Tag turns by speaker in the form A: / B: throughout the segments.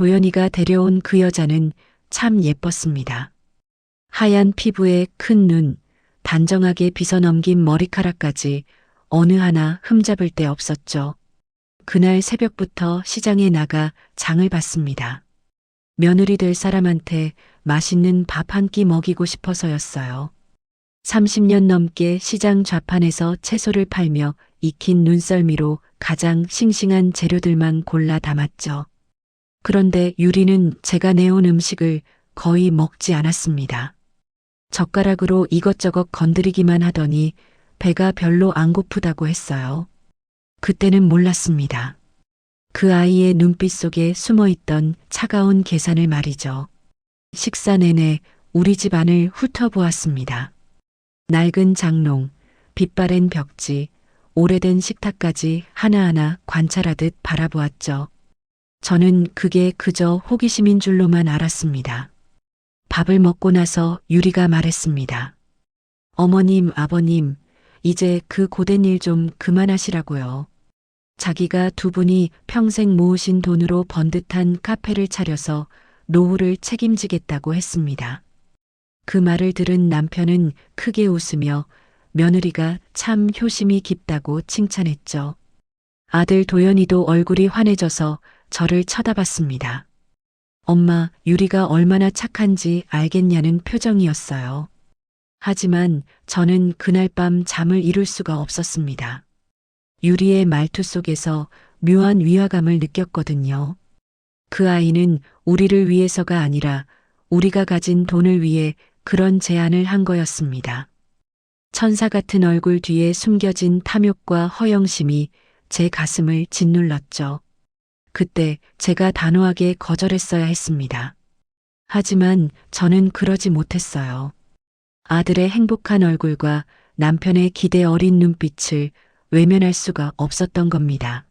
A: 도연이가 데려온 그 여자는 참 예뻤습니다. 하얀 피부에 큰 눈, 단정하게 빗어넘긴 머리카락까지 어느 하나 흠잡을 데 없었죠. 그날 새벽부터 시장에 나가 장을 봤습니다. 며느리 될 사람한테 맛있는 밥 한 끼 먹이고 싶어서였어요. 30년 넘게 시장 좌판에서 채소를 팔며 익힌 눈썰미로 가장 싱싱한 재료들만 골라 담았죠. 그런데 유리는 제가 내온 음식을 거의 먹지 않았습니다. 젓가락으로 이것저것 건드리기만 하더니 배가 별로 안 고프다고 했어요. 그때는 몰랐습니다. 그 아이의 눈빛 속에 숨어있던 차가운 계산을 말이죠. 식사 내내 우리 집 안을 훑어보았습니다. 낡은 장롱, 빛바랜 벽지, 오래된 식탁까지 하나하나 관찰하듯 바라보았죠. 저는 그게 그저 호기심인 줄로만 알았습니다. 밥을 먹고 나서 유리가 말했습니다. 어머님, 아버님, 이제 그 고된 일 좀 그만하시라고요. 자기가 두 분이 평생 모으신 돈으로 번듯한 카페를 차려서 노후를 책임지겠다고 했습니다. 그 말을 들은 남편은 크게 웃으며 며느리가 참 효심이 깊다고 칭찬했죠. 아들 도연이도 얼굴이 환해져서 저를 쳐다봤습니다. 엄마, 유리가 얼마나 착한지 알겠냐는 표정이었어요. 하지만 저는 그날 밤 잠을 이룰 수가 없었습니다. 유리의 말투 속에서 묘한 위화감을 느꼈거든요. 그 아이는 우리를 위해서가 아니라 우리가 가진 돈을 위해 그런 제안을 한 거였습니다. 천사 같은 얼굴 뒤에 숨겨진 탐욕과 허영심이 제 가슴을 짓눌렀죠. 그때 제가 단호하게 거절했어야 했습니다. 하지만 저는 그러지 못했어요. 아들의 행복한 얼굴과 남편의 기대 어린 눈빛을 외면할 수가 없었던 겁니다.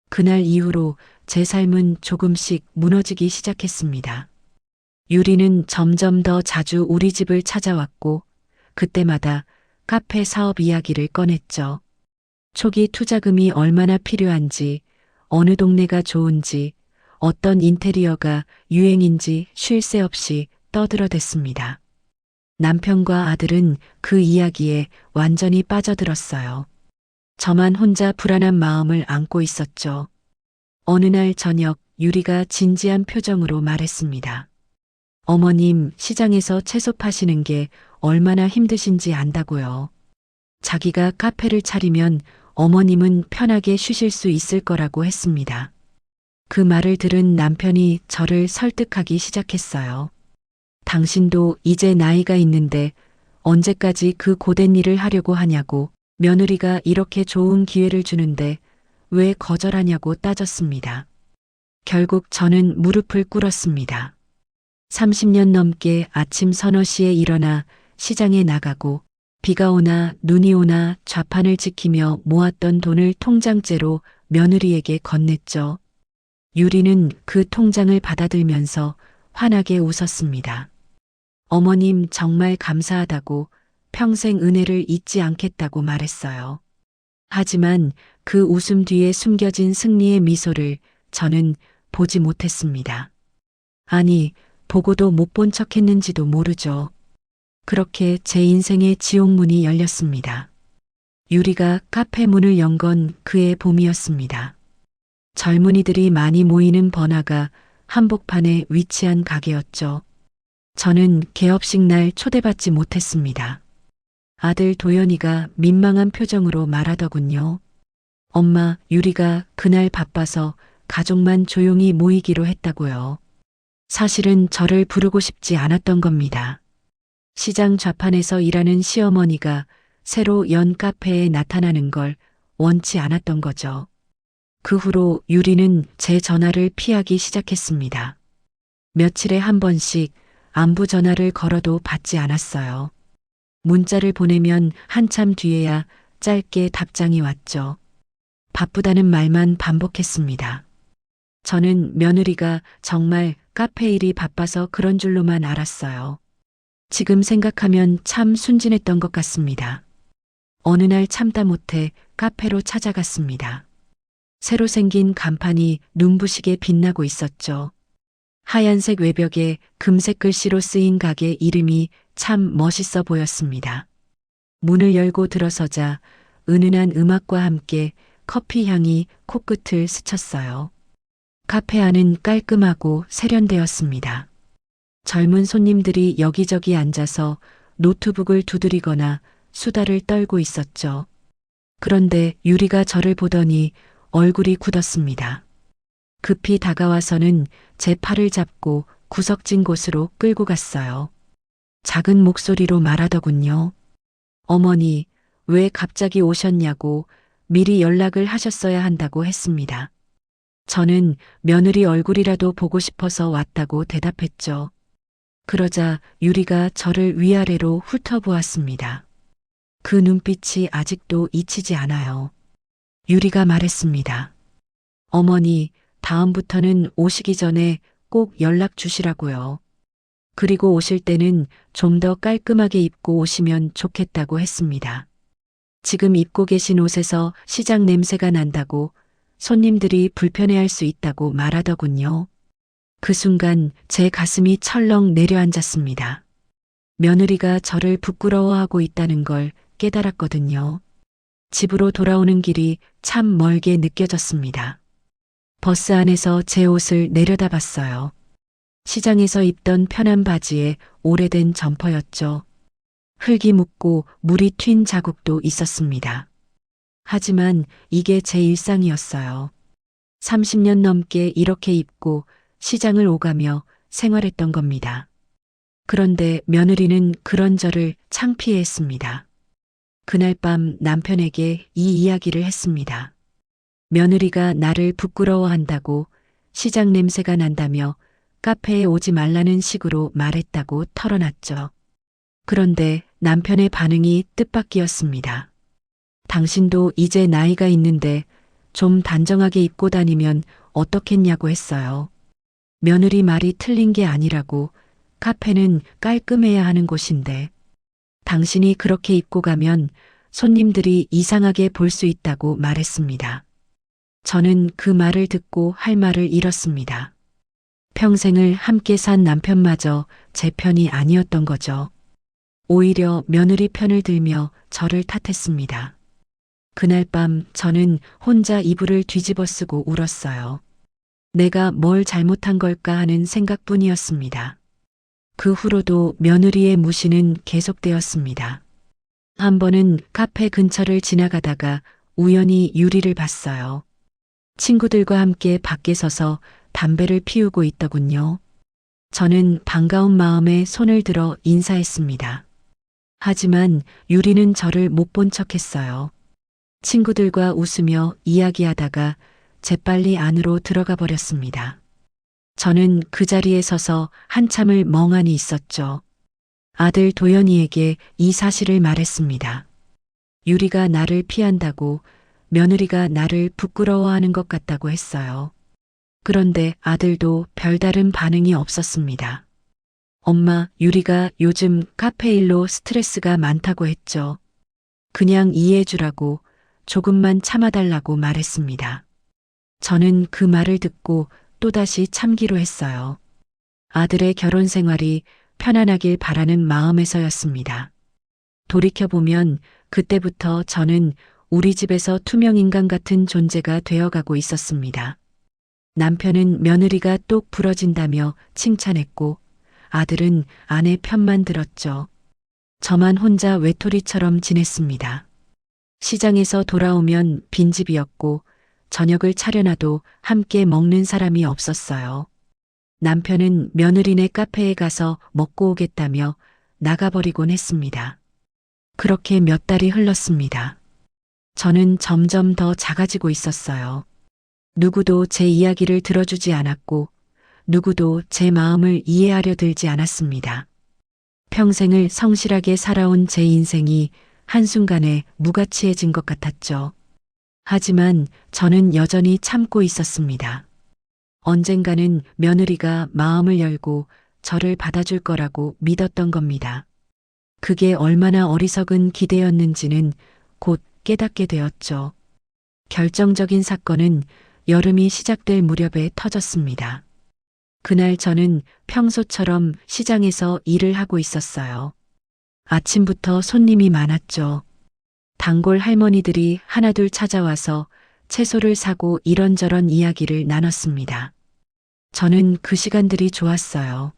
A: 그날 이후로 제 삶은 조금씩 무너지기 시작했습니다. 유리는 점점 더 자주 우리 집을 찾아왔고 그때마다 카페 사업 이야기를 꺼냈죠. 초기 투자금이 얼마나 필요한지, 어느 동네가 좋은지, 어떤 인테리어가 유행인지 쉴 새 없이 떠들어댔습니다. 남편과 아들은 그 이야기에 완전히 빠져들었어요. 저만 혼자 불안한 마음을 안고 있었죠. 어느 날 저녁 유리가 진지한 표정으로 말했습니다. 어머님, 시장에서 채소 파시는 게 얼마나 힘드신지 안다고요. 자기가 카페를 차리면 어머님은 편하게 쉬실 수 있을 거라고 했습니다. 그 말을 들은 남편이 저를 설득하기 시작했어요. 당신도 이제 나이가 있는데 언제까지 그 고된 일을 하려고 하냐고, 며느리가 이렇게 좋은 기회를 주는데 왜 거절하냐고 따졌습니다. 결국 저는 무릎을 꿇었습니다. 30년 넘게 아침 서너 시에 일어나 시장에 나가고 비가 오나 눈이 오나 좌판을 지키며 모았던 돈을 통장째로 며느리에게 건넸죠. 유리는 그 통장을 받아들면서 환하게 웃었습니다. 어머님 정말 감사하다고, 평생 은혜를 잊지 않겠다고 말했어요. 하지만 그 웃음 뒤에 숨겨진 승리의 미소를 저는 보지 못했습니다. 아니, 보고도 못 본 척했는지도 모르죠. 그렇게 제 인생의 지옥문이 열렸습니다. 유리가 카페 문을 연 건 그해 봄이었습니다. 젊은이들이 많이 모이는 번화가 한복판에 위치한 가게였죠. 저는 개업식 날 초대받지 못했습니다. 아들 도연이가 민망한 표정으로 말하더군요. 엄마, 유리가 그날 바빠서 가족만 조용히 모이기로 했다고요. 사실은 저를 부르고 싶지 않았던 겁니다. 시장 좌판에서 일하는 시어머니가 새로 연 카페에 나타나는 걸 원치 않았던 거죠. 그 후로 유리는 제 전화를 피하기 시작했습니다. 며칠에 한 번씩 안부 전화를 걸어도 받지 않았어요. 문자를 보내면 한참 뒤에야 짧게 답장이 왔죠. 바쁘다는 말만 반복했습니다. 저는 며느리가 정말 카페 일이 바빠서 그런 줄로만 알았어요. 지금 생각하면 참 순진했던 것 같습니다. 어느 날 참다 못해 카페로 찾아갔습니다. 새로 생긴 간판이 눈부시게 빛나고 있었죠. 하얀색 외벽에 금색 글씨로 쓰인 가게 이름이 참 멋있어 보였습니다. 문을 열고 들어서자 은은한 음악과 함께 커피 향이 코끝을 스쳤어요. 카페 안은 깔끔하고 세련되었습니다. 젊은 손님들이 여기저기 앉아서 노트북을 두드리거나 수다를 떨고 있었죠. 그런데 유리가 저를 보더니 얼굴이 굳었습니다. 급히 다가와서는 제 팔을 잡고 구석진 곳으로 끌고 갔어요. 작은 목소리로 말하더군요. 어머니, 왜 갑자기 오셨냐고 미리 연락을 하셨어야 한다고 했습니다. 저는 며느리 얼굴이라도 보고 싶어서 왔다고 대답했죠. 그러자 유리가 저를 위아래로 훑어보았습니다. 그 눈빛이 아직도 잊히지 않아요. 유리가 말했습니다. 어머니, 다음부터는 오시기 전에 꼭 연락 주시라고요. 그리고 오실 때는 좀 더 깔끔하게 입고 오시면 좋겠다고 했습니다. 지금 입고 계신 옷에서 시장 냄새가 난다고 손님들이 불편해할 수 있다고 말하더군요. 그 순간 제 가슴이 철렁 내려앉았습니다. 며느리가 저를 부끄러워하고 있다는 걸 깨달았거든요. 집으로 돌아오는 길이 참 멀게 느껴졌습니다. 버스 안에서 제 옷을 내려다봤어요. 시장에서 입던 편한 바지에 오래된 점퍼였죠. 흙이 묻고 물이 튄 자국도 있었습니다. 하지만 이게 제 일상이었어요. 30년 넘게 이렇게 입고 시장을 오가며 생활했던 겁니다. 그런데 며느리는 그런 저를 창피해했습니다. 그날 밤 남편에게 이 이야기를 했습니다. 며느리가 나를 부끄러워한다고 시장 냄새가 난다며 카페에 오지 말라는 식으로 말했다고 털어놨죠. 그런데 남편의 반응이 뜻밖이었습니다. 당신도 이제 나이가 있는데 좀 단정하게 입고 다니면 어떻겠냐고 했어요. 며느리 말이 틀린 게 아니라고, 카페는 깔끔해야 하는 곳인데 당신이 그렇게 입고 가면 손님들이 이상하게 볼 수 있다고 말했습니다. 저는 그 말을 듣고 할 말을 잃었습니다. 평생을 함께 산 남편마저 제 편이 아니었던 거죠. 오히려 며느리 편을 들며 저를 탓했습니다. 그날 밤 저는 혼자 이불을 뒤집어 쓰고 울었어요. 내가 뭘 잘못한 걸까 하는 생각뿐이었습니다. 그 후로도 며느리의 무시는 계속되었습니다. 한 번은 카페 근처를 지나가다가 우연히 유리를 봤어요. 친구들과 함께 밖에 서서 담배를 피우고 있더군요. 저는 반가운 마음에 손을 들어 인사했습니다. 하지만 유리는 저를 못 본 척했어요. 친구들과 웃으며 이야기하다가 재빨리 안으로 들어가 버렸습니다. 저는 그 자리에 서서 한참을 멍하니 있었죠. 아들 도연이에게 이 사실을 말했습니다. 유리가 나를 피한다고, 며느리가 나를 부끄러워하는 것 같다고 했어요. 그런데 아들도 별다른 반응이 없었습니다. 엄마, 유리가 요즘 카페 일로 스트레스가 많다고 했죠. 그냥 이해해주라고, 조금만 참아달라고 말했습니다. 저는 그 말을 듣고 또다시 참기로 했어요. 아들의 결혼 생활이 편안하길 바라는 마음에서였습니다. 돌이켜보면 그때부터 저는 우리 집에서 투명인간 같은 존재가 되어가고 있었습니다. 남편은 며느리가 똑 부러진다며 칭찬했고 아들은 아내 편만 들었죠. 저만 혼자 외톨이처럼 지냈습니다. 시장에서 돌아오면 빈집이었고 저녁을 차려놔도 함께 먹는 사람이 없었어요. 남편은 며느리네 카페에 가서 먹고 오겠다며 나가버리곤 했습니다. 그렇게 몇 달이 흘렀습니다. 저는 점점 더 작아지고 있었어요. 누구도 제 이야기를 들어주지 않았고 누구도 제 마음을 이해하려 들지 않았습니다. 평생을 성실하게 살아온 제 인생이 한순간에 무가치해진 것 같았죠. 하지만 저는 여전히 참고 있었습니다. 언젠가는 며느리가 마음을 열고 저를 받아줄 거라고 믿었던 겁니다. 그게 얼마나 어리석은 기대였는지는 곧 깨닫게 되었죠. 결정적인 사건은 여름이 시작될 무렵에 터졌습니다. 그날 저는 평소처럼 시장에서 일을 하고 있었어요. 아침부터 손님이 많았죠. 단골 할머니들이 하나둘 찾아와서 채소를 사고 이런저런 이야기를 나눴습니다. 저는 그 시간들이 좋았어요.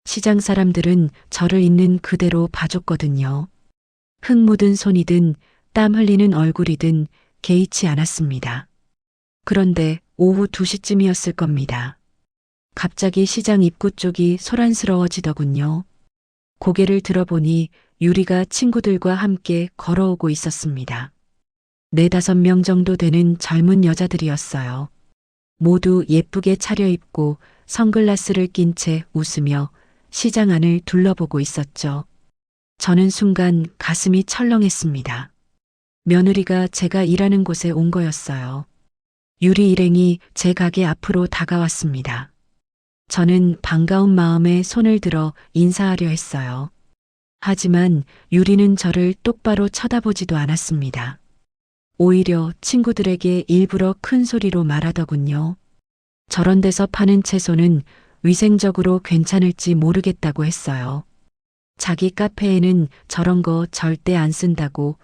A: 시장 사람들은 저를 있는 그대로 봐줬거든요. 흙 묻은 손이든 땀 흘리는 얼굴이든 개의치 않았습니다. 그런데 오후 2시쯤이었을 겁니다. 갑자기 시장 입구 쪽이 소란스러워지더군요. 고개를 들어보니 유리가 친구들과 함께 걸어오고 있었습니다. 4~5명 정도 되는 젊은 여자들이었어요. 모두 예쁘게 차려입고 선글라스를 낀 채 웃으며 시장 안을 둘러보고 있었죠. 저는 순간 가슴이 철렁했습니다. 며느리가 제가 일하는 곳에 온 거였어요. 유리 일행이 제 가게 앞으로 다가왔습니다. 저는 반가운 마음에 손을 들어 인사하려 했어요. 하지만 유리는 저를 똑바로 쳐다보지도 않았습니다. 오히려 친구들에게 일부러 큰 소리로 말하더군요. 저런 데서 파는 채소는 위생적으로 괜찮을지 모르겠다고 했어요. 자기 카페에는 저런 거 절대 안 쓴다고,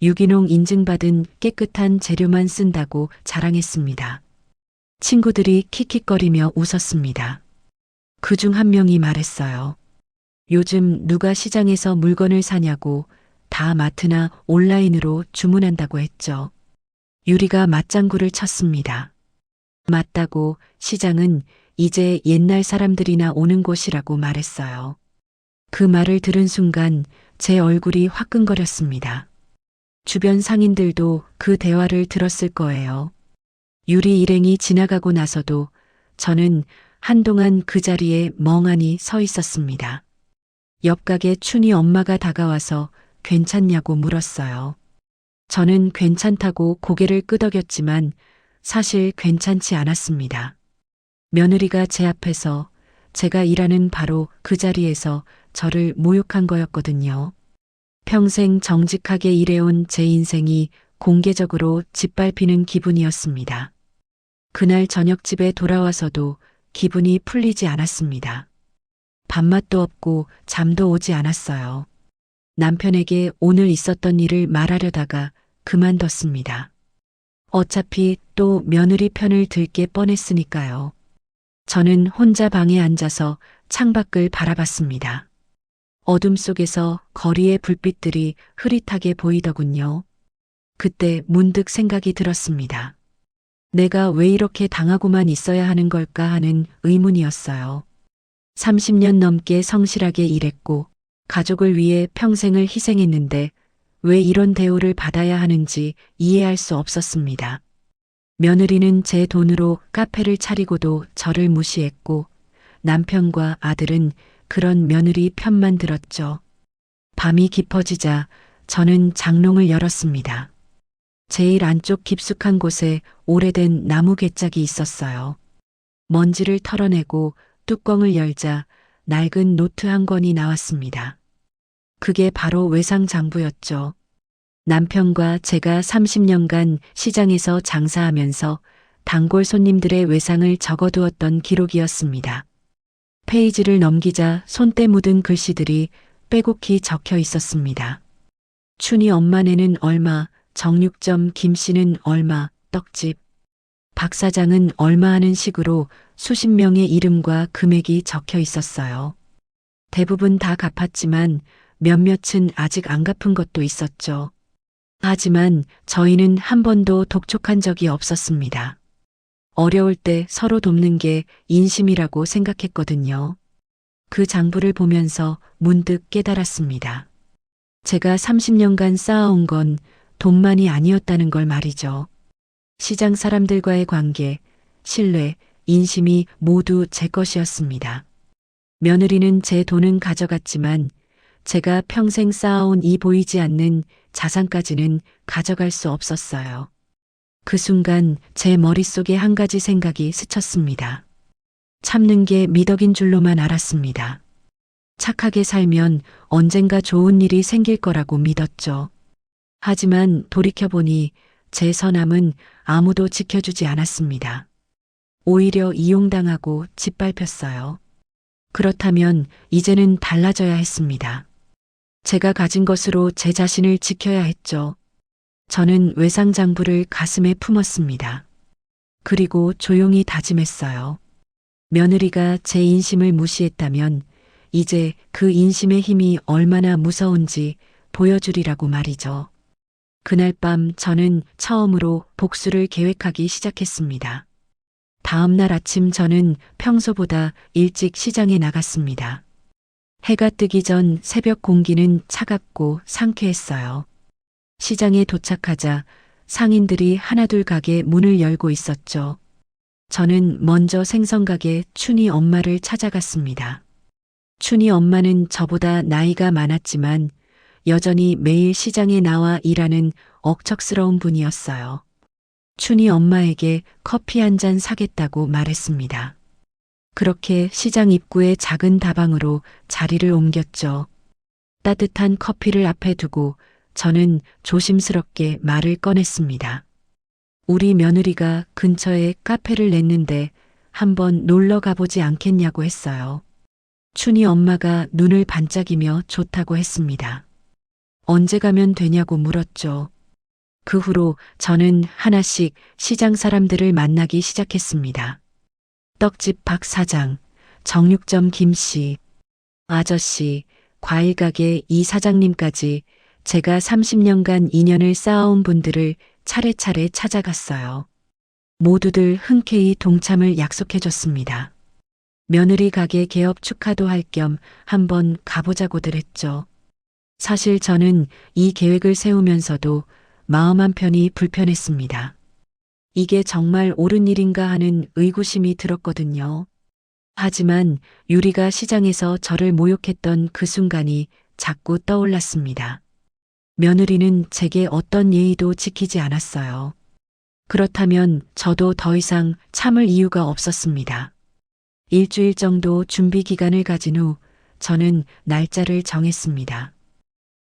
A: 유기농 인증받은 깨끗한 재료만 쓴다고 자랑했습니다. 친구들이 킥킥거리며 웃었습니다. 그중 한 명이 말했어요. 요즘 누가 시장에서 물건을 사냐고, 다 마트나 온라인으로 주문한다고 했죠. 유리가 맞장구를 쳤습니다. 맞다고, 시장은 이제 옛날 사람들이나 오는 곳이라고 말했어요. 그 말을 들은 순간 제 얼굴이 화끈거렸습니다. 주변 상인들도 그 대화를 들었을 거예요. 유리 일행이 지나가고 나서도 저는 한동안 그 자리에 멍하니 서 있었습니다. 옆 가게 춘희 엄마가 다가와서 괜찮냐고 물었어요. 저는 괜찮다고 고개를 끄덕였지만 사실 괜찮지 않았습니다. 며느리가 제 앞에서 제가 일하는 바로 그 자리에서 저를 모욕한 거였거든요. 평생 정직하게 일해온 제 인생이 공개적으로 짓밟히는 기분이었습니다. 그날 저녁 집에 돌아와서도 기분이 풀리지 않았습니다. 밥맛도 없고 잠도 오지 않았어요. 남편에게 오늘 있었던 일을 말하려다가 그만뒀습니다. 어차피 또 며느리 편을 들게 뻔했으니까요. 저는 혼자 방에 앉아서 창밖을 바라봤습니다. 어둠 속에서 거리의 불빛들이 흐릿하게 보이더군요. 그때 문득 생각이 들었습니다. 내가 왜 이렇게 당하고만 있어야 하는 걸까 하는 의문이었어요. 30년 넘게 성실하게 일했고 가족을 위해 평생을 희생했는데 왜 이런 대우를 받아야 하는지 이해할 수 없었습니다. 며느리는 제 돈으로 카페를 차리고도 저를 무시했고 남편과 아들은 그런 며느리 편만 들었죠. 밤이 깊어지자 저는 장롱을 열었습니다. 제일 안쪽 깊숙한 곳에 오래된 나무 괴짝이 있었어요. 먼지를 털어내고 뚜껑을 열자 낡은 노트 한 권이 나왔습니다. 그게 바로 외상장부였죠. 남편과 제가 30년간 시장에서 장사하면서 단골 손님들의 외상을 적어두었던 기록이었습니다. 페이지를 넘기자 손때 묻은 글씨들이 빼곡히 적혀 있었습니다. 춘희 엄마네는 얼마, 정육점 김씨는 얼마, 떡집, 박 사장은 얼마 하는 식으로 수십 명의 이름과 금액이 적혀 있었어요. 대부분 다 갚았지만 몇몇은 아직 안 갚은 것도 있었죠. 하지만 저희는 한 번도 독촉한 적이 없었습니다. 어려울 때 서로 돕는 게 인심이라고 생각했거든요. 그 장부를 보면서 문득 깨달았습니다. 제가 30년간 쌓아온 건 돈만이 아니었다는 걸 말이죠. 시장 사람들과의 관계, 신뢰, 인심이 모두 제 것이었습니다. 며느리는 제 돈은 가져갔지만 제가 평생 쌓아온 이 보이지 않는 자산까지는 가져갈 수 없었어요. 그 순간 제 머릿속에 한 가지 생각이 스쳤습니다. 참는 게 미덕인 줄로만 알았습니다. 착하게 살면 언젠가 좋은 일이 생길 거라고 믿었죠. 하지만 돌이켜보니 제 선함은 아무도 지켜주지 않았습니다. 오히려 이용당하고 짓밟혔어요. 그렇다면 이제는 달라져야 했습니다. 제가 가진 것으로 제 자신을 지켜야 했죠. 저는 외상장부를 가슴에 품었습니다. 그리고 조용히 다짐했어요. 며느리가 제 인심을 무시했다면 이제 그 인심의 힘이 얼마나 무서운지 보여주리라고 말이죠. 그날 밤 저는 처음으로 복수를 계획하기 시작했습니다. 다음 날 아침 저는 평소보다 일찍 시장에 나갔습니다. 해가 뜨기 전 새벽 공기는 차갑고 상쾌했어요. 시장에 도착하자 상인들이 하나둘 가게 문을 열고 있었죠. 저는 먼저 생선가게 춘희 엄마를 찾아갔습니다. 춘희 엄마는 저보다 나이가 많았지만 여전히 매일 시장에 나와 일하는 억척스러운 분이었어요. 춘희 엄마에게 커피 한 잔 사겠다고 말했습니다. 그렇게 시장 입구의 작은 다방으로 자리를 옮겼죠. 따뜻한 커피를 앞에 두고 저는 조심스럽게 말을 꺼냈습니다. 우리 며느리가 근처에 카페를 냈는데 한번 놀러 가보지 않겠냐고 했어요. 춘희 엄마가 눈을 반짝이며 좋다고 했습니다. 언제 가면 되냐고 물었죠. 그 후로 저는 하나씩 시장 사람들을 만나기 시작했습니다. 떡집 박 사장, 정육점 김 씨, 아저씨, 과일가게 이 사장님까지 제가 30년간 인연을 쌓아온 분들을 차례차례 찾아갔어요. 모두들 흔쾌히 동참을 약속해줬습니다. 며느리 가게 개업 축하도 할 겸 한번 가보자고들 했죠. 사실 저는 이 계획을 세우면서도 마음 한편이 불편했습니다. 이게 정말 옳은 일인가 하는 의구심이 들었거든요. 하지만 유리가 시장에서 저를 모욕했던 그 순간이 자꾸 떠올랐습니다. 며느리는 제게 어떤 예의도 지키지 않았어요. 그렇다면 저도 더 이상 참을 이유가 없었습니다. 일주일 정도 준비 기간을 가진 후 저는 날짜를 정했습니다.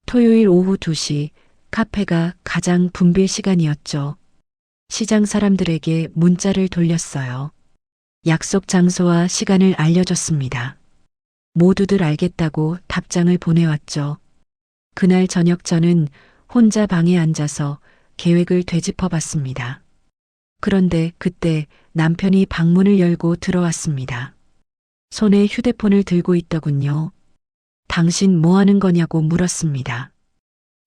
A: 토요일 오후 2시 카페가 가장 붐빌 시간이었죠. 시장 사람들에게 문자를 돌렸어요. 약속 장소와 시간을 알려줬습니다. 모두들 알겠다고 답장을 보내왔죠. 그날 저녁 저는 혼자 방에 앉아서 계획을 되짚어 봤습니다. 그런데 그때 남편이 방문을 열고 들어왔습니다. 손에 휴대폰을 들고 있더군요. 당신 뭐 하는 거냐고 물었습니다.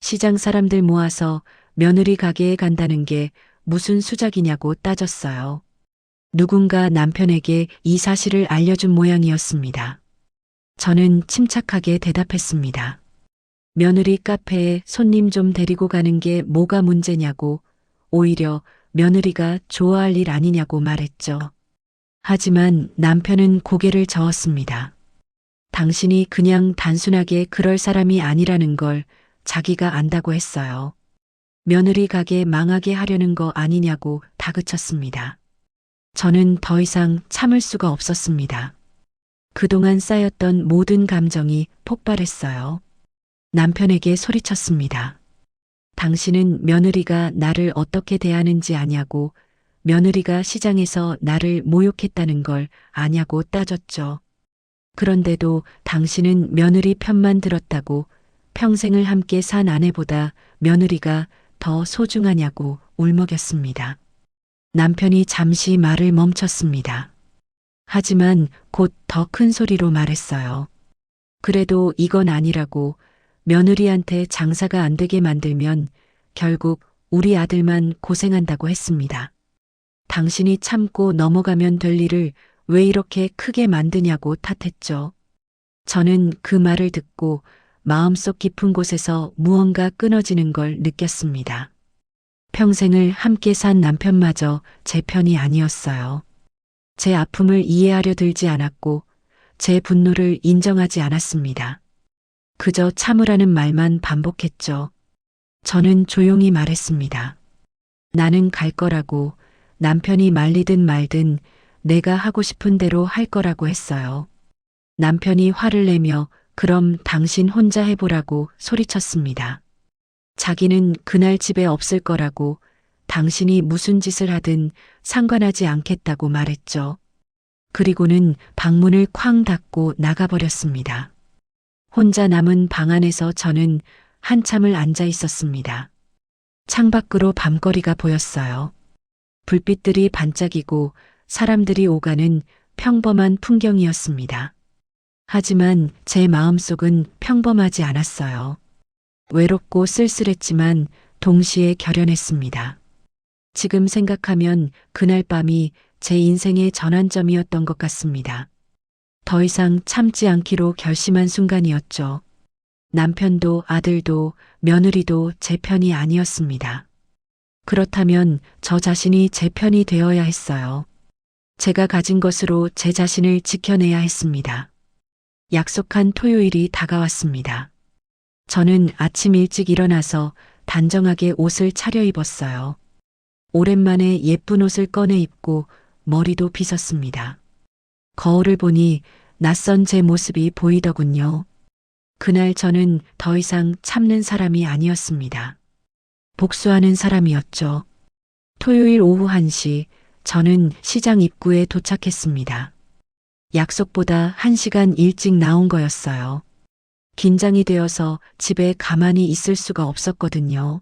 A: 시장 사람들 모아서 며느리 가게에 간다는 게 무슨 수작이냐고 따졌어요. 누군가 남편에게 이 사실을 알려준 모양이었습니다. 저는 침착하게 대답했습니다. 며느리 카페에 손님 좀 데리고 가는 게 뭐가 문제냐고, 오히려 며느리가 좋아할 일 아니냐고 말했죠. 하지만 남편은 고개를 저었습니다. 당신이 그냥 단순하게 그럴 사람이 아니라는 걸 자기가 안다고 했어요. 며느리 가게 망하게 하려는 거 아니냐고 다그쳤습니다. 저는 더 이상 참을 수가 없었습니다. 그동안 쌓였던 모든 감정이 폭발했어요. 남편에게 소리쳤습니다. 당신은 며느리가 나를 어떻게 대하는지 아냐고, 며느리가 시장에서 나를 모욕했다는 걸 아냐고 따졌죠. 그런데도 당신은 며느리 편만 들었다고, 평생을 함께 산 아내보다 며느리가 더 소중하냐고 울먹였습니다. 남편이 잠시 말을 멈췄습니다. 하지만 곧 더 큰 소리로 말했어요. 그래도 이건 아니라고, 며느리한테 장사가 안 되게 만들면 결국 우리 아들만 고생한다고 했습니다. 당신이 참고 넘어가면 될 일을 왜 이렇게 크게 만드냐고 탓했죠. 저는 그 말을 듣고 마음속 깊은 곳에서 무언가 끊어지는 걸 느꼈습니다. 평생을 함께 산 남편마저 제 편이 아니었어요. 제 아픔을 이해하려 들지 않았고 제 분노를 인정하지 않았습니다. 그저 참으라는 말만 반복했죠. 저는 조용히 말했습니다. 나는 갈 거라고, 남편이 말리든 말든 내가 하고 싶은 대로 할 거라고 했어요. 남편이 화를 내며 그럼 당신 혼자 해보라고 소리쳤습니다. 자기는 그날 집에 없을 거라고, 당신이 무슨 짓을 하든 상관하지 않겠다고 말했죠. 그리고는 방문을 쾅 닫고 나가버렸습니다. 혼자 남은 방 안에서 저는 한참을 앉아 있었습니다. 창밖으로 밤거리가 보였어요. 불빛들이 반짝이고 사람들이 오가는 평범한 풍경이었습니다. 하지만 제 마음속은 평범하지 않았어요. 외롭고 쓸쓸했지만 동시에 결연했습니다. 지금 생각하면 그날 밤이 제 인생의 전환점이었던 것 같습니다. 더 이상 참지 않기로 결심한 순간이었죠. 남편도 아들도 며느리도 제 편이 아니었습니다. 그렇다면 저 자신이 제 편이 되어야 했어요. 제가 가진 것으로 제 자신을 지켜내야 했습니다. 약속한 토요일이 다가왔습니다. 저는 아침 일찍 일어나서 단정하게 옷을 차려입었어요. 오랜만에 예쁜 옷을 꺼내 입고 머리도 빗었습니다. 거울을 보니 낯선 제 모습이 보이더군요. 그날 저는 더 이상 참는 사람이 아니었습니다. 복수하는 사람이었죠. 토요일 오후 1시 저는 시장 입구에 도착했습니다. 약속보다 1시간 일찍 나온 거였어요. 긴장이 되어서 집에 가만히 있을 수가 없었거든요.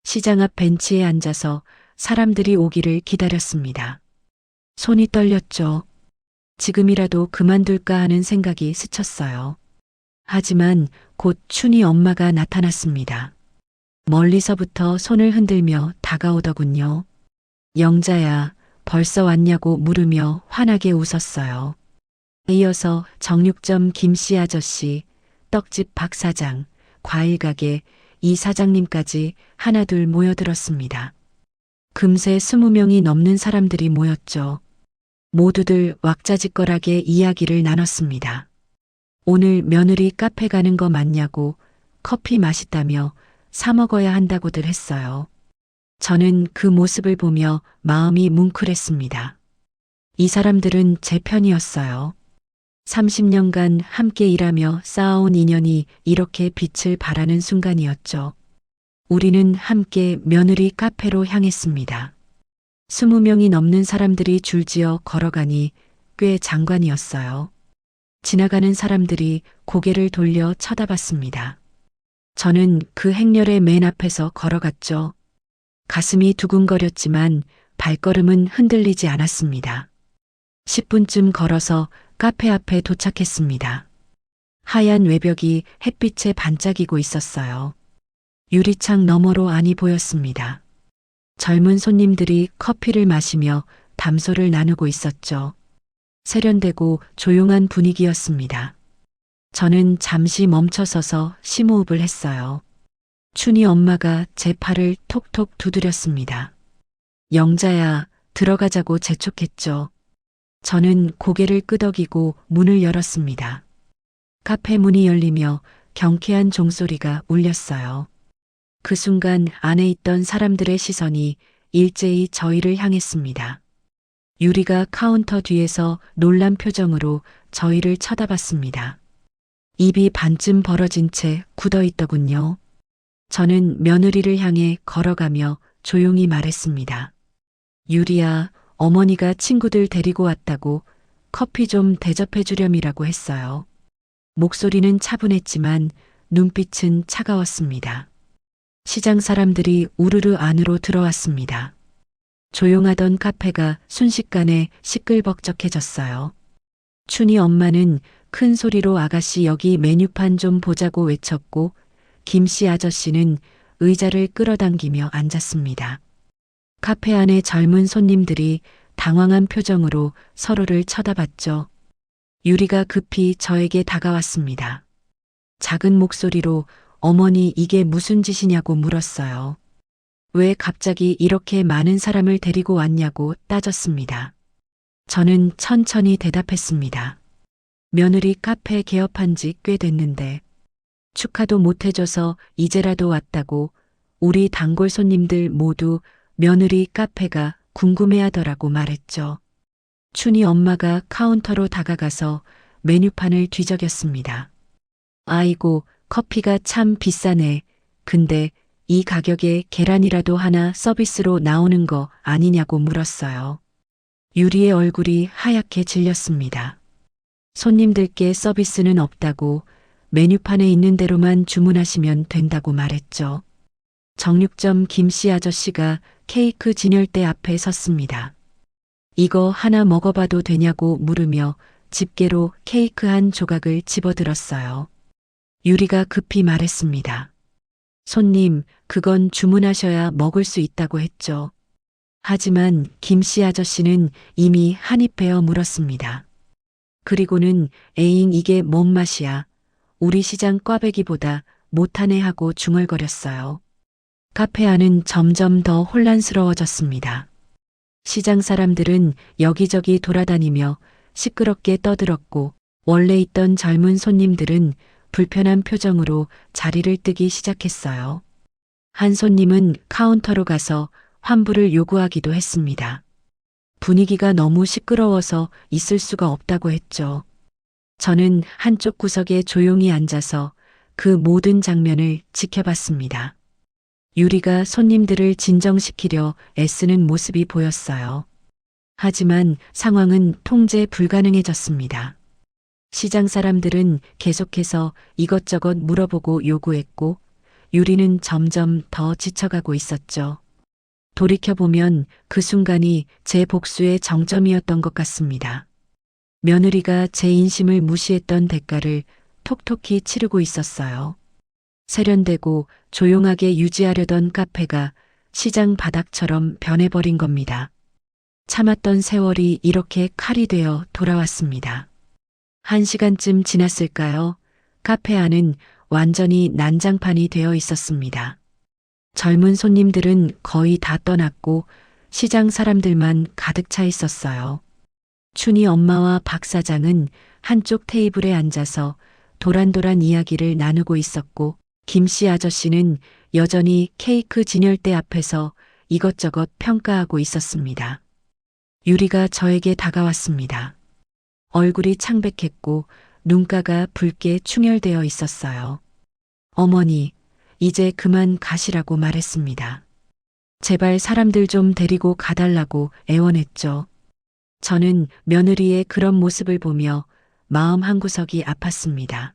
A: 시장 앞 벤치에 앉아서 사람들이 오기를 기다렸습니다. 손이 떨렸죠. 지금이라도 그만둘까 하는 생각이 스쳤어요. 하지만 곧 춘희 엄마가 나타났습니다. 멀리서부터 손을 흔들며 다가오더군요. 영자야, 벌써 왔냐고 물으며 환하게 웃었어요. 이어서 정육점 김씨 아저씨, 떡집 박 사장, 과일가게 이 사장님까지 하나둘 모여들었습니다. 금세 20명이 넘는 사람들이 모였죠. 모두들 왁자지껄하게 이야기를 나눴습니다. 오늘 며느리 카페 가는 거 맞냐고, 커피 맛있다며 사 먹어야 한다고들 했어요. 저는 그 모습을 보며 마음이 뭉클했습니다. 이 사람들은 제 편이었어요. 30년간 함께 일하며 쌓아온 인연이 이렇게 빛을 발하는 순간이었죠. 우리는 함께 며느리 카페로 향했습니다. 20명이 넘는 사람들이 줄지어 걸어가니 꽤 장관이었어요. 지나가는 사람들이 고개를 돌려 쳐다봤습니다. 저는 그 행렬의 맨 앞에서 걸어갔죠. 가슴이 두근거렸지만 발걸음은 흔들리지 않았습니다. 10분쯤 걸어서 카페 앞에 도착했습니다. 하얀 외벽이 햇빛에 반짝이고 있었어요. 유리창 너머로 안이 보였습니다. 젊은 손님들이 커피를 마시며 담소를 나누고 있었죠. 세련되고 조용한 분위기였습니다. 저는 잠시 멈춰서서 심호흡을 했어요. 춘희 엄마가 제 팔을 톡톡 두드렸습니다. 영자야, 들어가자고 재촉했죠. 저는 고개를 끄덕이고 문을 열었습니다. 카페 문이 열리며 경쾌한 종소리가 울렸어요. 그 순간 안에 있던 사람들의 시선이 일제히 저희를 향했습니다. 유리가 카운터 뒤에서 놀란 표정으로 저희를 쳐다봤습니다. 입이 반쯤 벌어진 채 굳어 있더군요. 저는 며느리를 향해 걸어가며 조용히 말했습니다. 유리야, 어머니가 친구들 데리고 왔다고 커피 좀 대접해 주렴이라고 했어요. 목소리는 차분했지만 눈빛은 차가웠습니다. 시장 사람들이 우르르 안으로 들어왔습니다. 조용하던 카페가 순식간에 시끌벅적해졌어요. 춘희 엄마는 큰 소리로 아가씨 여기 메뉴판 좀 보자고 외쳤고 김씨 아저씨는 의자를 끌어당기며 앉았습니다. 카페 안의 젊은 손님들이 당황한 표정으로 서로를 쳐다봤죠. 유리가 급히 저에게 다가왔습니다. 작은 목소리로 어머니 이게 무슨 짓이냐고 물었어요. 왜 갑자기 이렇게 많은 사람을 데리고 왔냐고 따졌습니다. 저는 천천히 대답했습니다. 며느리 카페 개업한 지 꽤 됐는데 축하도 못 해줘서 이제라도 왔다고 우리 단골 손님들 모두 며느리 카페가 궁금해하더라고 말했죠. 춘희 엄마가 카운터로 다가가서 메뉴판을 뒤적였습니다. 아이고, 커피가 참 비싸네. 근데 이 가격에 계란이라도 하나 서비스로 나오는 거 아니냐고 물었어요. 유리의 얼굴이 하얗게 질렸습니다. 손님들께 서비스는 없다고 메뉴판에 있는 대로만 주문하시면 된다고 말했죠. 정육점 김씨 아저씨가 케이크 진열대 앞에 섰습니다. 이거 하나 먹어봐도 되냐고 물으며 집게로 케이크 한 조각을 집어들었어요. 유리가 급히 말했습니다. 손님, 그건 주문하셔야 먹을 수 있다고 했죠. 하지만 김씨 아저씨는 이미 한입 베어 물었습니다. 그리고는 에잉 이게 뭔 맛이야. 우리 시장 꽈배기보다 못하네 하고 중얼거렸어요. 카페 안은 점점 더 혼란스러워졌습니다. 시장 사람들은 여기저기 돌아다니며 시끄럽게 떠들었고 원래 있던 젊은 손님들은 불편한 표정으로 자리를 뜨기 시작했어요. 한 손님은 카운터로 가서 환불을 요구하기도 했습니다. 분위기가 너무 시끄러워서 있을 수가 없다고 했죠. 저는 한쪽 구석에 조용히 앉아서 그 모든 장면을 지켜봤습니다. 유리가 손님들을 진정시키려 애쓰는 모습이 보였어요. 하지만 상황은 통제 불가능해졌습니다. 시장 사람들은 계속해서 이것저것 물어보고 요구했고 유리는 점점 더 지쳐가고 있었죠. 돌이켜보면 그 순간이 제 복수의 정점이었던 것 같습니다. 며느리가 제 인심을 무시했던 대가를 톡톡히 치르고 있었어요. 세련되고 조용하게 유지하려던 카페가 시장 바닥처럼 변해버린 겁니다. 참았던 세월이 이렇게 칼이 되어 돌아왔습니다. 1시간쯤 지났을까요? 카페 안은 완전히 난장판이 되어 있었습니다. 젊은 손님들은 거의 다 떠났고 시장 사람들만 가득 차 있었어요. 춘희 엄마와 박 사장은 한쪽 테이블에 앉아서 도란도란 이야기를 나누고 있었고 김씨 아저씨는 여전히 케이크 진열대 앞에서 이것저것 평가하고 있었습니다. 유리가 저에게 다가왔습니다. 얼굴이 창백했고 눈가가 붉게 충혈되어 있었어요. 어머니, 이제 그만 가시라고 말했습니다. 제발 사람들 좀 데리고 가달라고 애원했죠. 저는 며느리의 그런 모습을 보며 마음 한구석이 아팠습니다.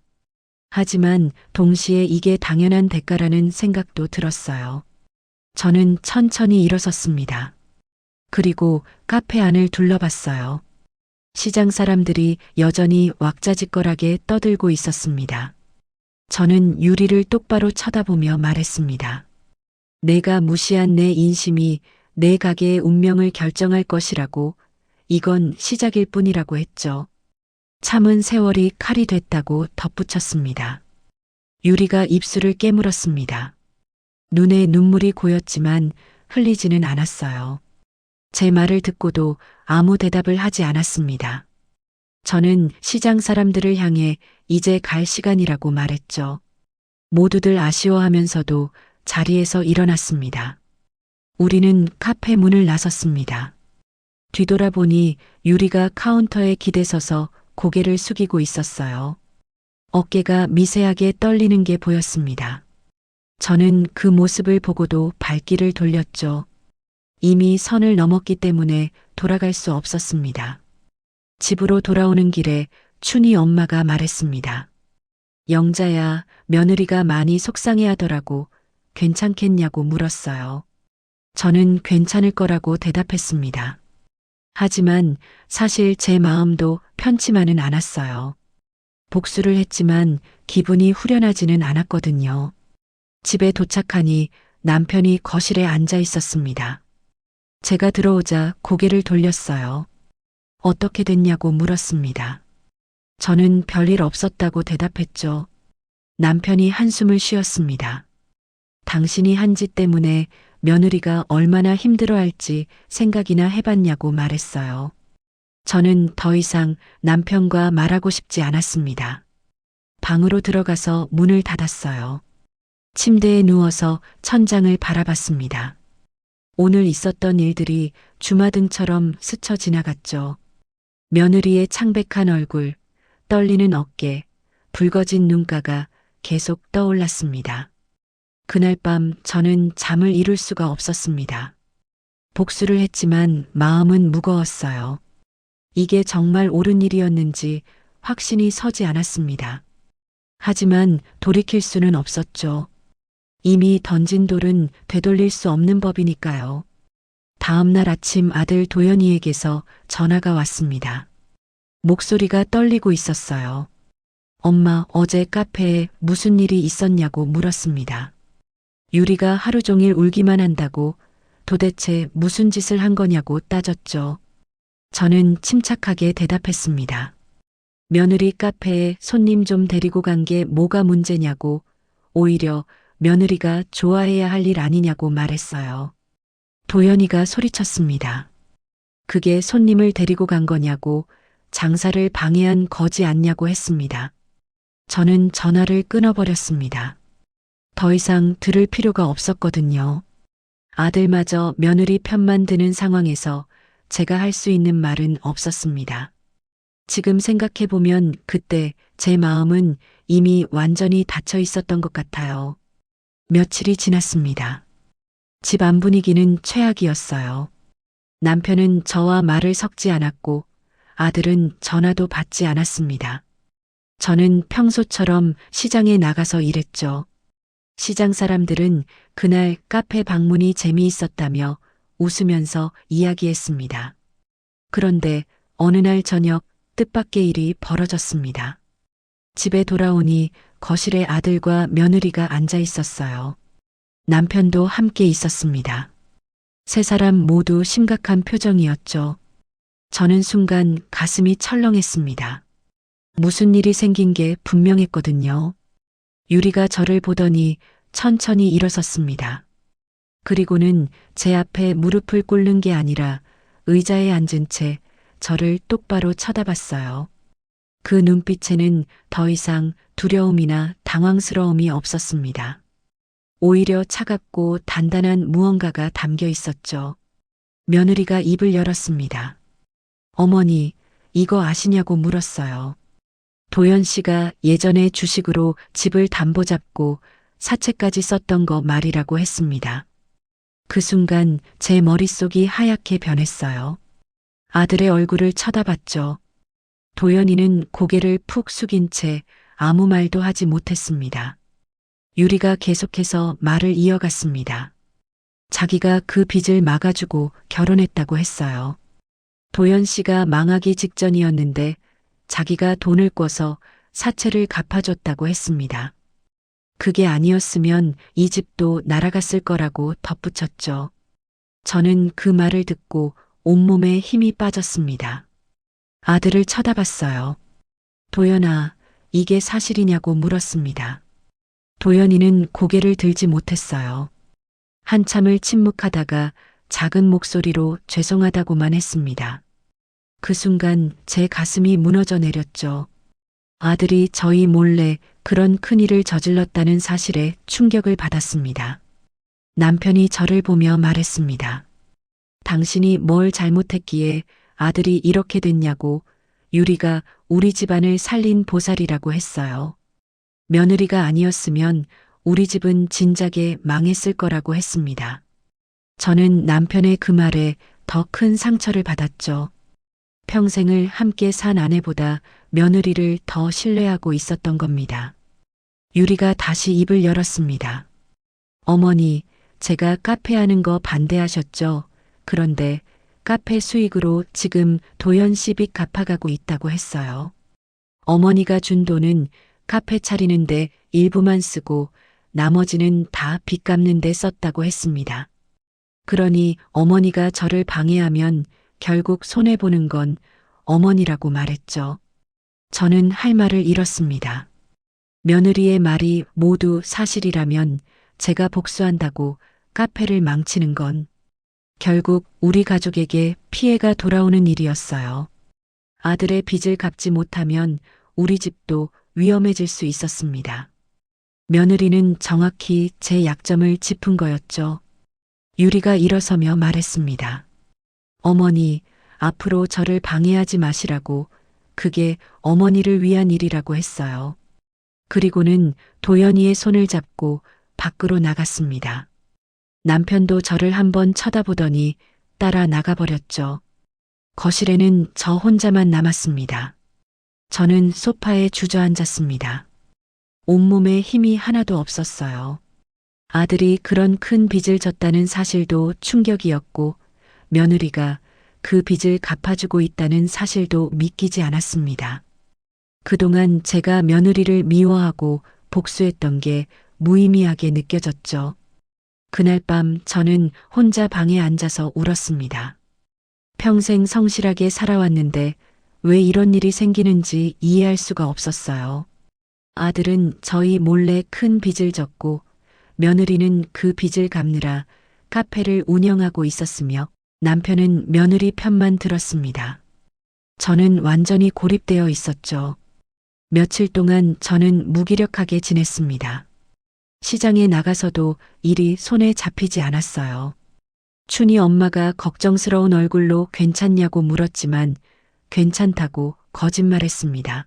A: 하지만 동시에 이게 당연한 대가라는 생각도 들었어요. 저는 천천히 일어섰습니다. 그리고 카페 안을 둘러봤어요. 시장 사람들이 여전히 왁자지껄하게 떠들고 있었습니다. 저는 유리를 똑바로 쳐다보며 말했습니다. 내가 무시한 내 인심이 내 가게의 운명을 결정할 것이라고, 이건 시작일 뿐이라고 했죠. 참은 세월이 칼이 됐다고 덧붙였습니다. 유리가 입술을 깨물었습니다. 눈에 눈물이 고였지만 흘리지는 않았어요. 제 말을 듣고도 아무 대답을 하지 않았습니다. 저는 시장 사람들을 향해 이제 갈 시간이라고 말했죠. 모두들 아쉬워하면서도 자리에서 일어났습니다. 우리는 카페 문을 나섰습니다. 뒤돌아보니 유리가 카운터에 기대서서 고개를 숙이고 있었어요. 어깨가 미세하게 떨리는 게 보였습니다. 저는 그 모습을 보고도 발길을 돌렸죠. 이미 선을 넘었기 때문에 돌아갈 수 없었습니다. 집으로 돌아오는 길에 춘희 엄마가 말했습니다. 영자야, 며느리가 많이 속상해하더라고. 괜찮겠냐고 물었어요. 저는 괜찮을 거라고 대답했습니다. 하지만 사실 제 마음도 편치만은 않았어요. 복수를 했지만 기분이 후련하지는 않았거든요. 집에 도착하니 남편이 거실에 앉아 있었습니다. 제가 들어오자 고개를 돌렸어요. 어떻게 됐냐고 물었습니다. 저는 별일 없었다고 대답했죠. 남편이 한숨을 쉬었습니다. 당신이 한 짓 때문에 며느리가 얼마나 힘들어할지 생각이나 해봤냐고 말했어요. 저는 더 이상 남편과 말하고 싶지 않았습니다. 방으로 들어가서 문을 닫았어요. 침대에 누워서 천장을 바라봤습니다. 오늘 있었던 일들이 주마등처럼 스쳐 지나갔죠. 며느리의 창백한 얼굴, 떨리는 어깨, 붉어진 눈가가 계속 떠올랐습니다. 그날 밤 저는 잠을 이룰 수가 없었습니다. 복수를 했지만 마음은 무거웠어요. 이게 정말 옳은 일이었는지 확신이 서지 않았습니다. 하지만 돌이킬 수는 없었죠. 이미 던진 돌은 되돌릴 수 없는 법이니까요. 다음 날 아침 아들 도연이에게서 전화가 왔습니다. 목소리가 떨리고 있었어요. 엄마, 어제 카페에 무슨 일이 있었냐고 물었습니다. 유리가 하루 종일 울기만 한다고 도대체 무슨 짓을 한 거냐고 따졌죠. 저는 침착하게 대답했습니다. 며느리 카페에 손님 좀 데리고 간 게 뭐가 문제냐고, 오히려 며느리가 좋아해야 할 일 아니냐고 말했어요. 도연이가 소리쳤습니다. 그게 손님을 데리고 간 거냐고, 장사를 방해한 거지 않냐고 했습니다. 저는 전화를 끊어버렸습니다. 더 이상 들을 필요가 없었거든요. 아들마저 며느리 편만 드는 상황에서 제가 할 수 있는 말은 없었습니다. 지금 생각해보면 그때 제 마음은 이미 완전히 닫혀 있었던 것 같아요. 며칠이 지났습니다. 집 안 분위기는 최악이었어요. 남편은 저와 말을 섞지 않았고 아들은 전화도 받지 않았습니다. 저는 평소처럼 시장에 나가서 일했죠. 시장 사람들은 그날 카페 방문이 재미있었다며 웃으면서 이야기했습니다. 그런데 어느 날 저녁 뜻밖의 일이 벌어졌습니다. 집에 돌아오니 거실에 아들과 며느리가 앉아 있었어요. 남편도 함께 있었습니다. 세 사람 모두 심각한 표정이었죠. 저는 순간 가슴이 철렁했습니다. 무슨 일이 생긴 게 분명했거든요. 유리가 저를 보더니 천천히 일어섰습니다. 그리고는 제 앞에 무릎을 꿇는 게 아니라 의자에 앉은 채 저를 똑바로 쳐다봤어요. 그 눈빛에는 더 이상 두려움이나 당황스러움이 없었습니다. 오히려 차갑고 단단한 무언가가 담겨 있었죠. 며느리가 입을 열었습니다. 어머니, 이거 아시냐고 물었어요. 도연 씨가 예전에 주식으로 집을 담보 잡고 사채까지 썼던 거 말이라고 했습니다. 그 순간 제 머릿속이 하얗게 변했어요. 아들의 얼굴을 쳐다봤죠. 도연이는 고개를 푹 숙인 채 아무 말도 하지 못했습니다. 유리가 계속해서 말을 이어갔습니다. 자기가 그 빚을 막아주고 결혼했다고 했어요. 도연 씨가 망하기 직전이었는데 자기가 돈을 꿔서 사채를 갚아줬다고 했습니다. 그게 아니었으면 이 집도 날아갔을 거라고 덧붙였죠. 저는 그 말을 듣고 온몸에 힘이 빠졌습니다. 아들을 쳐다봤어요. 도연아, 이게 사실이냐고 물었습니다. 도연이는 고개를 들지 못했어요. 한참을 침묵하다가 작은 목소리로 죄송하다고만 했습니다. 그 순간 제 가슴이 무너져 내렸죠. 아들이 저희 몰래 그런 큰일을 저질렀다는 사실에 충격을 받았습니다. 남편이 저를 보며 말했습니다. 당신이 뭘 잘못했기에 아들이 이렇게 됐냐고. 유리가 우리 집안을 살린 보살이라고 했어요. 며느리가 아니었으면 우리 집은 진작에 망했을 거라고 했습니다. 저는 남편의 그 말에 더 큰 상처를 받았죠. 평생을 함께 산 아내보다 며느리를 더 신뢰하고 있었던 겁니다. 유리가 다시 입을 열었습니다. 어머니, 제가 카페 하는 거 반대하셨죠? 그런데 카페 수익으로 지금 도연 씨 빚 갚아가고 있다고 했어요. 어머니가 준 돈은 카페 차리는데 일부만 쓰고 나머지는 다 빚 갚는 데 썼다고 했습니다. 그러니 어머니가 저를 방해하면 결국 손해보는 건 어머니라고 말했죠. 저는 할 말을 잃었습니다. 며느리의 말이 모두 사실이라면 제가 복수한다고 카페를 망치는 건 결국 우리 가족에게 피해가 돌아오는 일이었어요. 아들의 빚을 갚지 못하면 우리 집도 위험해질 수 있었습니다. 며느리는 정확히 제 약점을 짚은 거였죠. 유리가 일어서며 말했습니다. 어머니, 앞으로 저를 방해하지 마시라고. 그게 어머니를 위한 일이라고 했어요. 그리고는 도연이의 손을 잡고 밖으로 나갔습니다. 남편도 저를 한번 쳐다보더니 따라 나가버렸죠. 거실에는 저 혼자만 남았습니다. 저는 소파에 주저앉았습니다. 온몸에 힘이 하나도 없었어요. 아들이 그런 큰 빚을 졌다는 사실도 충격이었고 며느리가 그 빚을 갚아주고 있다는 사실도 믿기지 않았습니다. 그동안 제가 며느리를 미워하고 복수했던 게 무의미하게 느껴졌죠. 그날 밤 저는 혼자 방에 앉아서 울었습니다. 평생 성실하게 살아왔는데 왜 이런 일이 생기는지 이해할 수가 없었어요. 아들은 저희 몰래 큰 빚을 졌고 며느리는 그 빚을 갚느라 카페를 운영하고 있었으며 남편은 며느리 편만 들었습니다. 저는 완전히 고립되어 있었죠. 며칠 동안 저는 무기력하게 지냈습니다. 시장에 나가서도 일이 손에 잡히지 않았어요. 춘희 엄마가 걱정스러운 얼굴로 괜찮냐고 물었지만 괜찮다고 거짓말했습니다.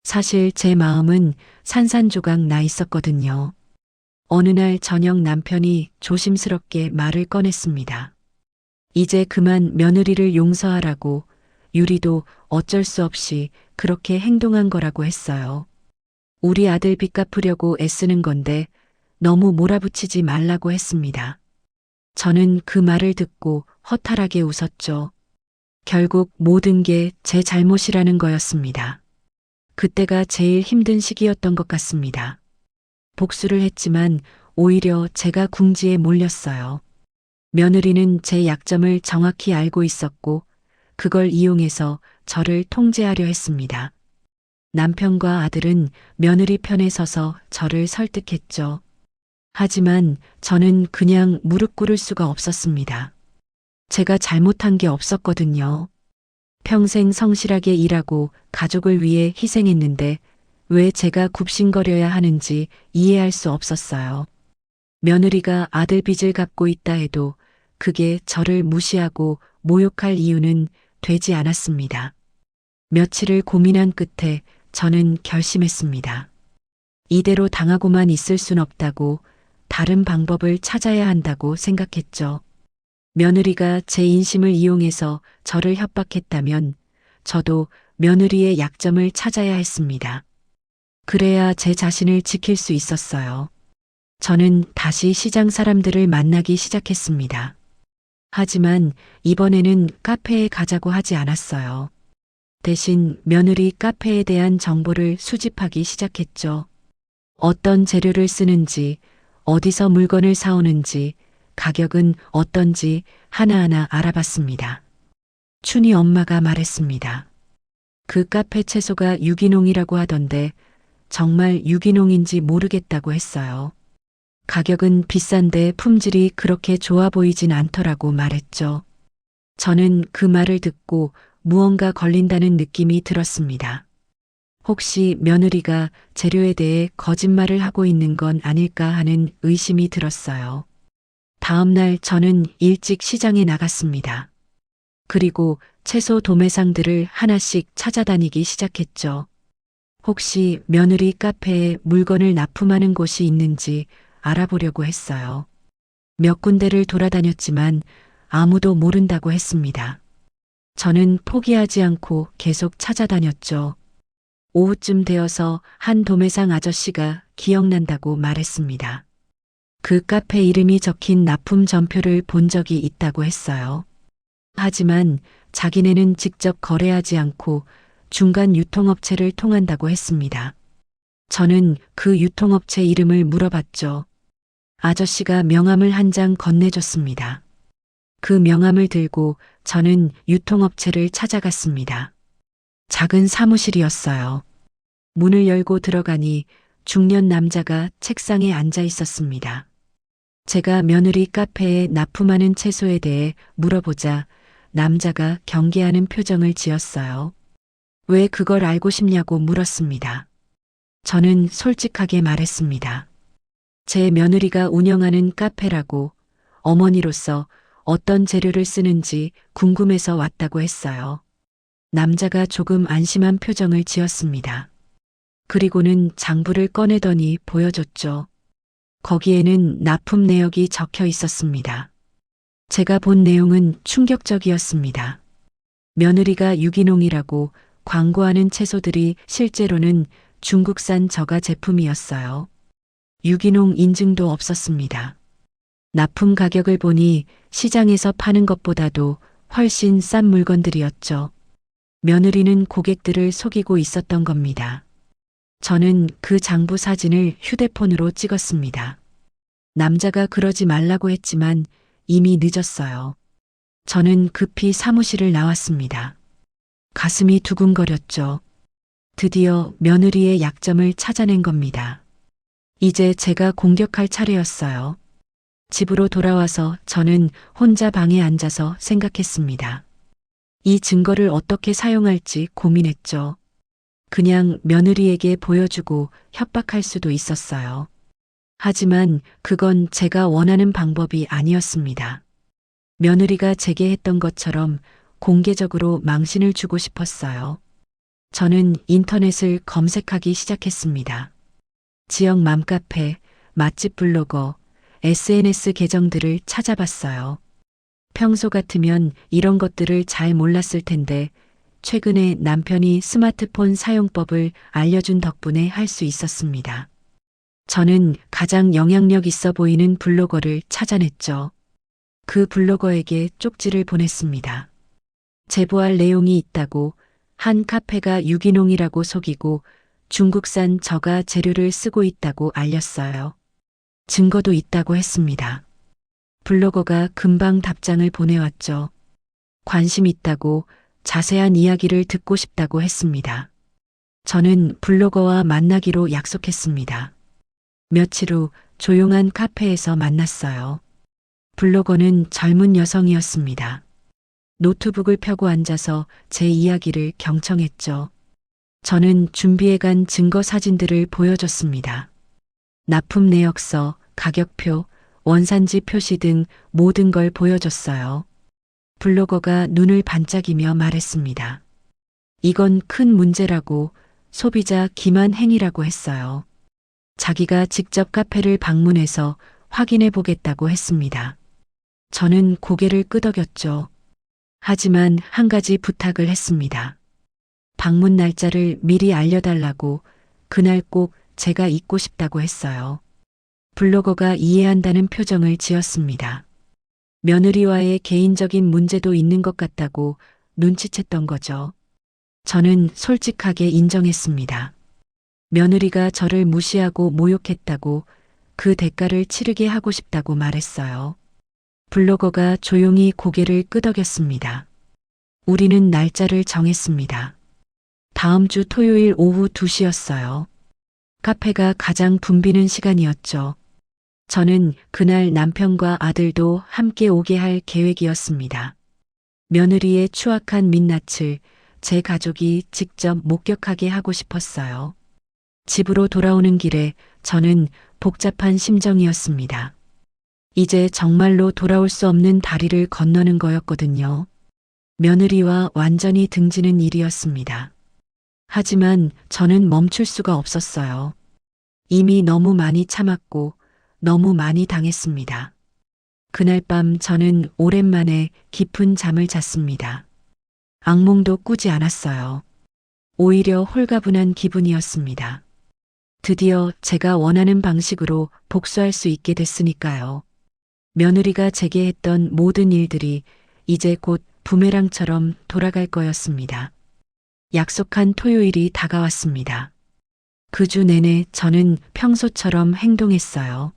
A: 사실 제 마음은 산산조각 나 있었거든요. 어느 날 저녁 남편이 조심스럽게 말을 꺼냈습니다. 이제 그만 며느리를 용서하라고 유리도 어쩔 수 없이 그렇게 행동한 거라고 했어요. 우리 아들 빚 갚으려고 애쓰는 건데 너무 몰아붙이지 말라고 했습니다. 저는 그 말을 듣고 허탈하게 웃었죠. 결국 모든 게 제 잘못이라는 거였습니다. 그때가 제일 힘든 시기였던 것 같습니다. 복수를 했지만 오히려 제가 궁지에 몰렸어요. 며느리는 제 약점을 정확히 알고 있었고 그걸 이용해서 저를 통제하려 했습니다. 남편과 아들은 며느리 편에 서서 저를 설득했죠. 하지만 저는 그냥 무릎 꿇을 수가 없었습니다. 제가 잘못한 게 없었거든요. 평생 성실하게 일하고 가족을 위해 희생했는데 왜 제가 굽신거려야 하는지 이해할 수 없었어요. 며느리가 아들 빚을 갚고 있다 해도 그게 저를 무시하고 모욕할 이유는 되지 않았습니다. 며칠을 고민한 끝에 저는 결심했습니다. 이대로 당하고만 있을 순 없다고 다른 방법을 찾아야 한다고 생각했죠. 며느리가 제 인심을 이용해서 저를 협박했다면 저도 며느리의 약점을 찾아야 했습니다. 그래야 제 자신을 지킬 수 있었어요. 저는 다시 시장 사람들을 만나기 시작했습니다. 하지만 이번에는 카페에 가자고 하지 않았어요. 대신 며느리 카페에 대한 정보를 수집하기 시작했죠. 어떤 재료를 쓰는지, 어디서 물건을 사오는지, 가격은 어떤지 하나하나 알아봤습니다. 춘희 엄마가 말했습니다. 그 카페 채소가 유기농이라고 하던데 정말 유기농인지 모르겠다고 했어요. 가격은 비싼데 품질이 그렇게 좋아 보이진 않더라고 말했죠. 저는 그 말을 듣고 무언가 걸린다는 느낌이 들었습니다. 혹시 며느리가 재료에 대해 거짓말을 하고 있는 건 아닐까 하는 의심이 들었어요. 다음 날 저는 일찍 시장에 나갔습니다. 그리고 채소 도매상들을 하나씩 찾아다니기 시작했죠. 혹시 며느리 카페에 물건을 납품하는 곳이 있는지 알아보려고 했어요. 몇 군데를 돌아다녔지만 아무도 모른다고 했습니다. 저는 포기하지 않고 계속 찾아다녔죠. 오후쯤 되어서 한 도매상 아저씨가 기억난다고 말했습니다. 그 카페 이름이 적힌 납품 전표를 본 적이 있다고 했어요. 하지만 자기네는 직접 거래하지 않고 중간 유통업체를 통한다고 했습니다. 저는 그 유통업체 이름을 물어봤죠. 아저씨가 명함을 한 장 건네줬습니다. 그 명함을 들고 저는 유통업체를 찾아갔습니다. 작은 사무실이었어요. 문을 열고 들어가니 중년 남자가 책상에 앉아 있었습니다. 제가 며느리 카페에 납품하는 채소에 대해 물어보자 남자가 경계하는 표정을 지었어요. 왜 그걸 알고 싶냐고 물었습니다. 저는 솔직하게 말했습니다. 제 며느리가 운영하는 카페라고 어머니로서 어떤 재료를 쓰는지 궁금해서 왔다고 했어요. 남자가 조금 안심한 표정을 지었습니다. 그리고는 장부를 꺼내더니 보여줬죠. 거기에는 납품 내역이 적혀 있었습니다. 제가 본 내용은 충격적이었습니다. 며느리가 유기농이라고 광고하는 채소들이 실제로는 중국산 저가 제품이었어요. 유기농 인증도 없었습니다. 납품 가격을 보니 시장에서 파는 것보다도 훨씬 싼 물건들이었죠. 며느리는 고객들을 속이고 있었던 겁니다. 저는 그 장부 사진을 휴대폰으로 찍었습니다. 남자가 그러지 말라고 했지만 이미 늦었어요. 저는 급히 사무실을 나왔습니다. 가슴이 두근거렸죠. 드디어 며느리의 약점을 찾아낸 겁니다. 이제 제가 공격할 차례였어요. 집으로 돌아와서 저는 혼자 방에 앉아서 생각했습니다. 이 증거를 어떻게 사용할지 고민했죠. 그냥 며느리에게 보여주고 협박할 수도 있었어요. 하지만 그건 제가 원하는 방법이 아니었습니다. 며느리가 제게 했던 것처럼 공개적으로 망신을 주고 싶었어요. 저는 인터넷을 검색하기 시작했습니다. 지역 맘카페, 맛집 블로거, SNS 계정들을 찾아봤어요. 평소 같으면 이런 것들을 잘 몰랐을 텐데 최근에 남편이 스마트폰 사용법을 알려준 덕분에 할 수 있었습니다. 저는 가장 영향력 있어 보이는 블로거를 찾아냈죠. 그 블로거에게 쪽지를 보냈습니다. 제보할 내용이 있다고, 한 카페가 유기농이라고 속이고 중국산 저가 재료를 쓰고 있다고 알렸어요. 증거도 있다고 했습니다. 블로거가 금방 답장을 보내왔죠. 관심 있다고, 자세한 이야기를 듣고 싶다고 했습니다. 저는 블로거와 만나기로 약속했습니다. 며칠 후 조용한 카페에서 만났어요. 블로거는 젊은 여성이었습니다. 노트북을 펴고 앉아서 제 이야기를 경청했죠. 저는 준비해간 증거 사진들을 보여줬습니다. 납품 내역서, 가격표, 원산지 표시 등 모든 걸 보여줬어요. 블로거가 눈을 반짝이며 말했습니다. 이건 큰 문제라고, 소비자 기만 행위라고 했어요. 자기가 직접 카페를 방문해서 확인해 보겠다고 했습니다. 저는 고개를 끄덕였죠. 하지만 한 가지 부탁을 했습니다. 방문 날짜를 미리 알려달라고, 그날 꼭 제가 있고 싶다고 했어요. 블로거가 이해한다는 표정을 지었습니다. 며느리와의 개인적인 문제도 있는 것 같다고 눈치챘던 거죠. 저는 솔직하게 인정했습니다. 며느리가 저를 무시하고 모욕했다고, 그 대가를 치르게 하고 싶다고 말했어요. 블로거가 조용히 고개를 끄덕였습니다. 우리는 날짜를 정했습니다. 다음 주 토요일 오후 2시였어요. 카페가 가장 붐비는 시간이었죠. 저는 그날 남편과 아들도 함께 오게 할 계획이었습니다. 며느리의 추악한 민낯을 제 가족이 직접 목격하게 하고 싶었어요. 집으로 돌아오는 길에 저는 복잡한 심정이었습니다. 이제 정말로 돌아올 수 없는 다리를 건너는 거였거든요. 며느리와 완전히 등지는 일이었습니다. 하지만 저는 멈출 수가 없었어요. 이미 너무 많이 참았고 너무 많이 당했습니다. 그날 밤 저는 오랜만에 깊은 잠을 잤습니다. 악몽도 꾸지 않았어요. 오히려 홀가분한 기분이었습니다. 드디어 제가 원하는 방식으로 복수할 수 있게 됐으니까요. 며느리가 제게 했던 모든 일들이 이제 곧 부메랑처럼 돌아갈 거였습니다. 약속한 토요일이 다가왔습니다. 그 주 내내 저는 평소처럼 행동했어요.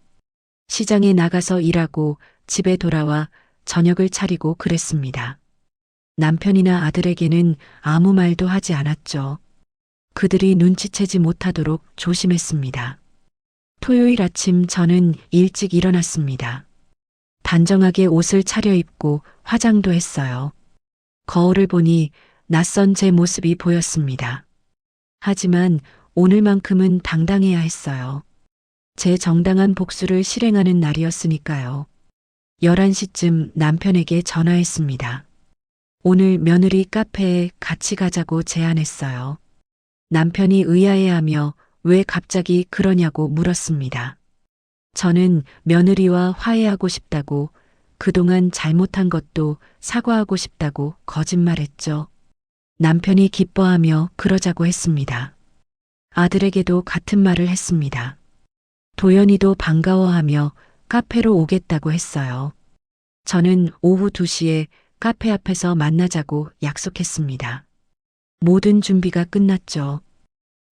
A: 시장에 나가서 일하고 집에 돌아와 저녁을 차리고 그랬습니다. 남편이나 아들에게는 아무 말도 하지 않았죠. 그들이 눈치채지 못하도록 조심했습니다. 토요일 아침 저는 일찍 일어났습니다. 단정하게 옷을 차려입고 화장도 했어요. 거울을 보니 낯선 제 모습이 보였습니다. 하지만 오늘만큼은 당당해야 했어요. 제 정당한 복수를 실행하는 날이었으니까요. 11시쯤 남편에게 전화했습니다. 오늘 며느리 카페에 같이 가자고 제안했어요. 남편이 의아해하며 왜 갑자기 그러냐고 물었습니다. 저는 며느리와 화해하고 싶다고, 그동안 잘못한 것도 사과하고 싶다고 거짓말했죠. 남편이 기뻐하며 그러자고 했습니다. 아들에게도 같은 말을 했습니다. 도연이도 반가워하며 카페로 오겠다고 했어요. 저는 오후 2시에 카페 앞에서 만나자고 약속했습니다. 모든 준비가 끝났죠.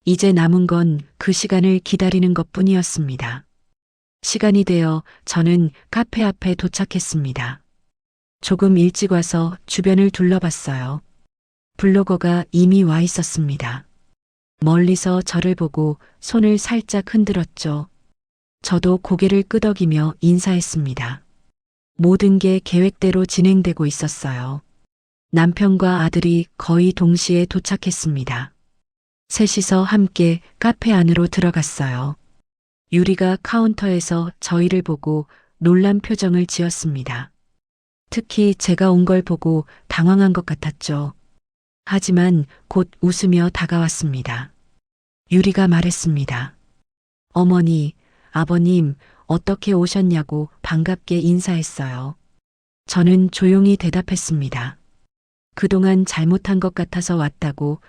A: 이제 남은 건 그 시간을 기다리는 것뿐이었습니다. 시간이 되어 저는 카페 앞에 도착했습니다. 조금 일찍 와서 주변을 둘러봤어요. 블로거가 이미 와 있었습니다. 멀리서 저를 보고 손을 살짝 흔들었죠. 저도 고개를 끄덕이며 인사했습니다. 모든 게 계획대로 진행되고 있었어요. 남편과 아들이 거의 동시에 도착했습니다. 셋이서 함께 카페 안으로 들어갔어요. 유리가 카운터에서 저희를 보고 놀란 표정을 지었습니다. 특히 제가 온 걸 보고 당황한 것 같았죠. 하지만 곧 웃으며 다가왔습니다. 유리가 말했습니다. 어머니, 아버님, 어떻게 오셨냐고 반갑게 인사했어요. 저는 조용히 대답했습니다. 그동안 잘못한 것 같아서 왔다고,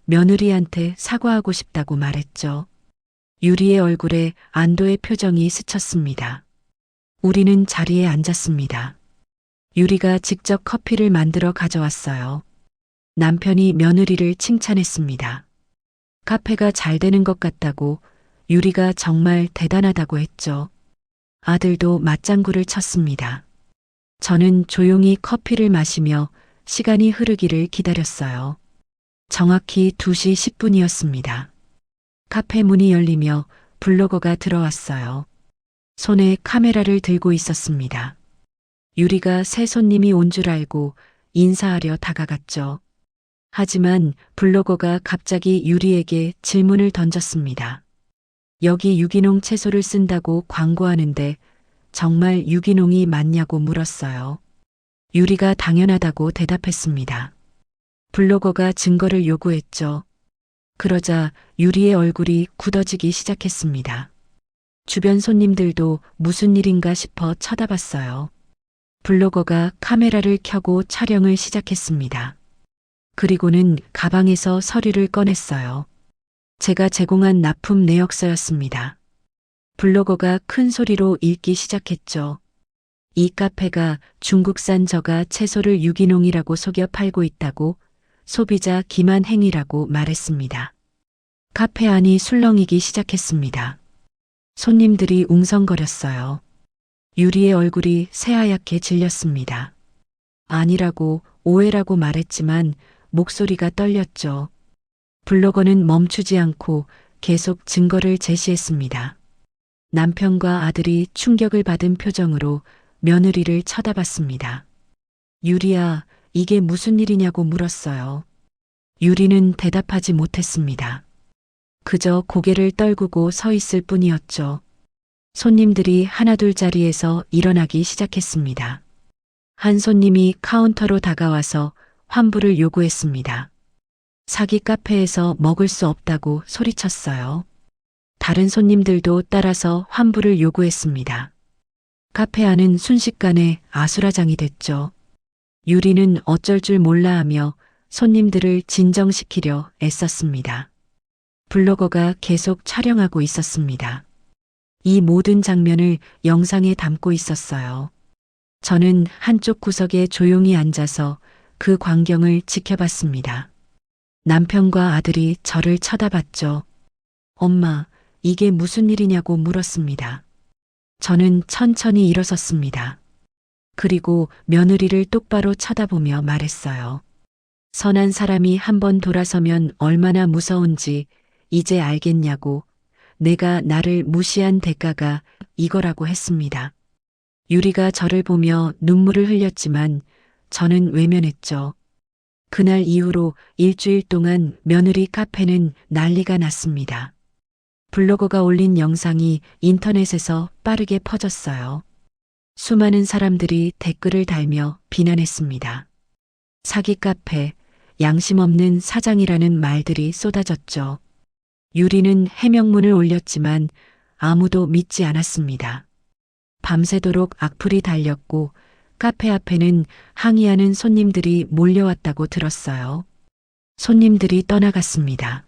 A: 며느리한테 사과하고 싶다고 말했죠. 유리의 얼굴에 안도의 표정이 스쳤습니다. 우리는 자리에 앉았습니다. 유리가 직접 커피를 만들어 가져왔어요. 남편이 며느리를 칭찬했습니다. 카페가 잘 되는 것 같다고, 유리가 정말 대단하다고 했죠. 아들도 맞장구를 쳤습니다. 저는 조용히 커피를 마시며 시간이 흐르기를 기다렸어요. 정확히 2시 10분이었습니다. 카페 문이 열리며 블로거가 들어왔어요. 손에 카메라를 들고 있었습니다. 유리가 새 손님이 온 줄 알고 인사하려 다가갔죠. 하지만 블로거가 갑자기 유리에게 질문을 던졌습니다. 여기 유기농 채소를 쓴다고 광고하는데 정말 유기농이 맞냐고 물었어요. 유리가 당연하다고 대답했습니다. 블로거가 증거를 요구했죠. 그러자 유리의 얼굴이 굳어지기 시작했습니다. 주변 손님들도 무슨 일인가 싶어 쳐다봤어요. 블로거가 카메라를 켜고 촬영을 시작했습니다. 그리고는 가방에서 서류를 꺼냈어요. 제가 제공한 납품 내역서였습니다. 블로거가 큰 소리로 읽기 시작했죠. 이 카페가 중국산 저가 채소를 유기농이라고 속여 팔고 있다고, 소비자 기만 행위라고 말했습니다. 카페 안이 술렁이기 시작했습니다. 손님들이 웅성거렸어요. 유리의 얼굴이 새하얗게 질렸습니다. 아니라고, 오해라고 말했지만 목소리가 떨렸죠. 블로거는 멈추지 않고 계속 증거를 제시했습니다. 남편과 아들이 충격을 받은 표정으로 며느리를 쳐다봤습니다. 유리야, 이게 무슨 일이냐고 물었어요. 유리는 대답하지 못했습니다. 그저 고개를 떨구고 서 있을 뿐이었죠. 손님들이 하나둘 자리에서 일어나기 시작했습니다. 한 손님이 카운터로 다가와서 환불을 요구했습니다. 사기 카페에서 먹을 수 없다고 소리쳤어요. 다른 손님들도 따라서 환불을 요구했습니다. 카페 안은 순식간에 아수라장이 됐죠. 유리는 어쩔 줄 몰라 하며 손님들을 진정시키려 애썼습니다. 블로거가 계속 촬영하고 있었습니다. 이 모든 장면을 영상에 담고 있었어요. 저는 한쪽 구석에 조용히 앉아서 그 광경을 지켜봤습니다. 남편과 아들이 저를 쳐다봤죠. 엄마, 이게 무슨 일이냐고 물었습니다. 저는 천천히 일어섰습니다. 그리고 며느리를 똑바로 쳐다보며 말했어요. 선한 사람이 한번 돌아서면 얼마나 무서운지 이제 알겠냐고, 내가 나를 무시한 대가가 이거라고 했습니다. 유리가 저를 보며 눈물을 흘렸지만 저는 외면했죠. 그날 이후로 일주일 동안 며느리 카페는 난리가 났습니다. 블로거가 올린 영상이 인터넷에서 빠르게 퍼졌어요. 수많은 사람들이 댓글을 달며 비난했습니다. 사기 카페, 양심 없는 사장이라는 말들이 쏟아졌죠. 유리는 해명문을 올렸지만 아무도 믿지 않았습니다. 밤새도록 악플이 달렸고 카페 앞에는 항의하는 손님들이 몰려왔다고 들었어요. 손님들이 떠나갔습니다.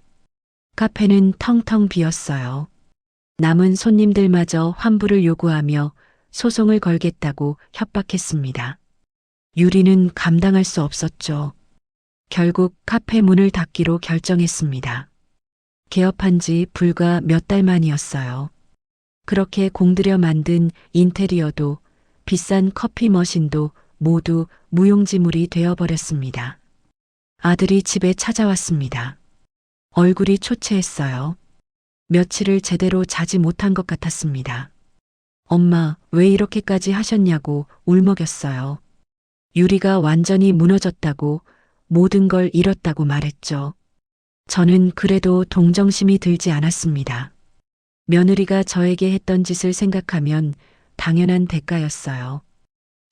A: 카페는 텅텅 비었어요. 남은 손님들마저 환불을 요구하며 소송을 걸겠다고 협박했습니다. 유리는 감당할 수 없었죠. 결국 카페 문을 닫기로 결정했습니다. 개업한 지 불과 몇 달 만이었어요. 그렇게 공들여 만든 인테리어도 비싼 커피 머신도 모두 무용지물이 되어버렸습니다. 아들이 집에 찾아왔습니다. 얼굴이 초췌했어요. 며칠을 제대로 자지 못한 것 같았습니다. 엄마, 왜 이렇게까지 하셨냐고 울먹였어요. 유리가 완전히 무너졌다고, 모든 걸 잃었다고 말했죠. 저는 그래도 동정심이 들지 않았습니다. 며느리가 저에게 했던 짓을 생각하면 당연한 대가였어요.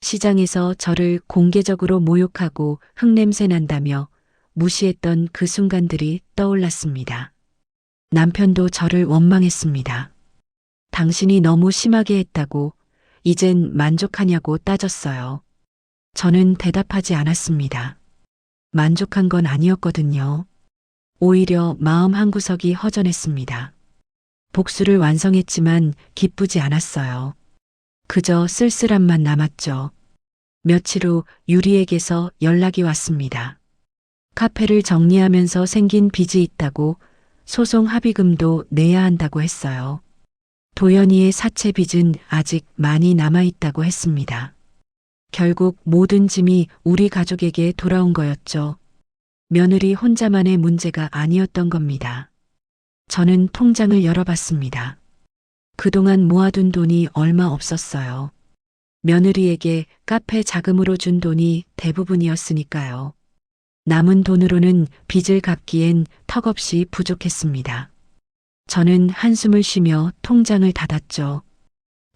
A: 시장에서 저를 공개적으로 모욕하고 흙냄새 난다며 무시했던 그 순간들이 떠올랐습니다. 남편도 저를 원망했습니다. 당신이 너무 심하게 했다고, 이젠 만족하냐고 따졌어요. 저는 대답하지 않았습니다. 만족한 건 아니었거든요. 오히려 마음 한구석이 허전했습니다. 복수를 완성했지만 기쁘지 않았어요. 그저 쓸쓸함만 남았죠. 며칠 후 유리에게서 연락이 왔습니다. 카페를 정리하면서 생긴 빚이 있다고, 소송 합의금도 내야 한다고 했어요. 도연이의 사채 빚은 아직 많이 남아있다고 했습니다. 결국 모든 짐이 우리 가족에게 돌아온 거였죠. 며느리 혼자만의 문제가 아니었던 겁니다. 저는 통장을 열어봤습니다. 그동안 모아둔 돈이 얼마 없었어요. 며느리에게 카페 자금으로 준 돈이 대부분이었으니까요. 남은 돈으로는 빚을 갚기엔 턱없이 부족했습니다. 저는 한숨을 쉬며 통장을 닫았죠.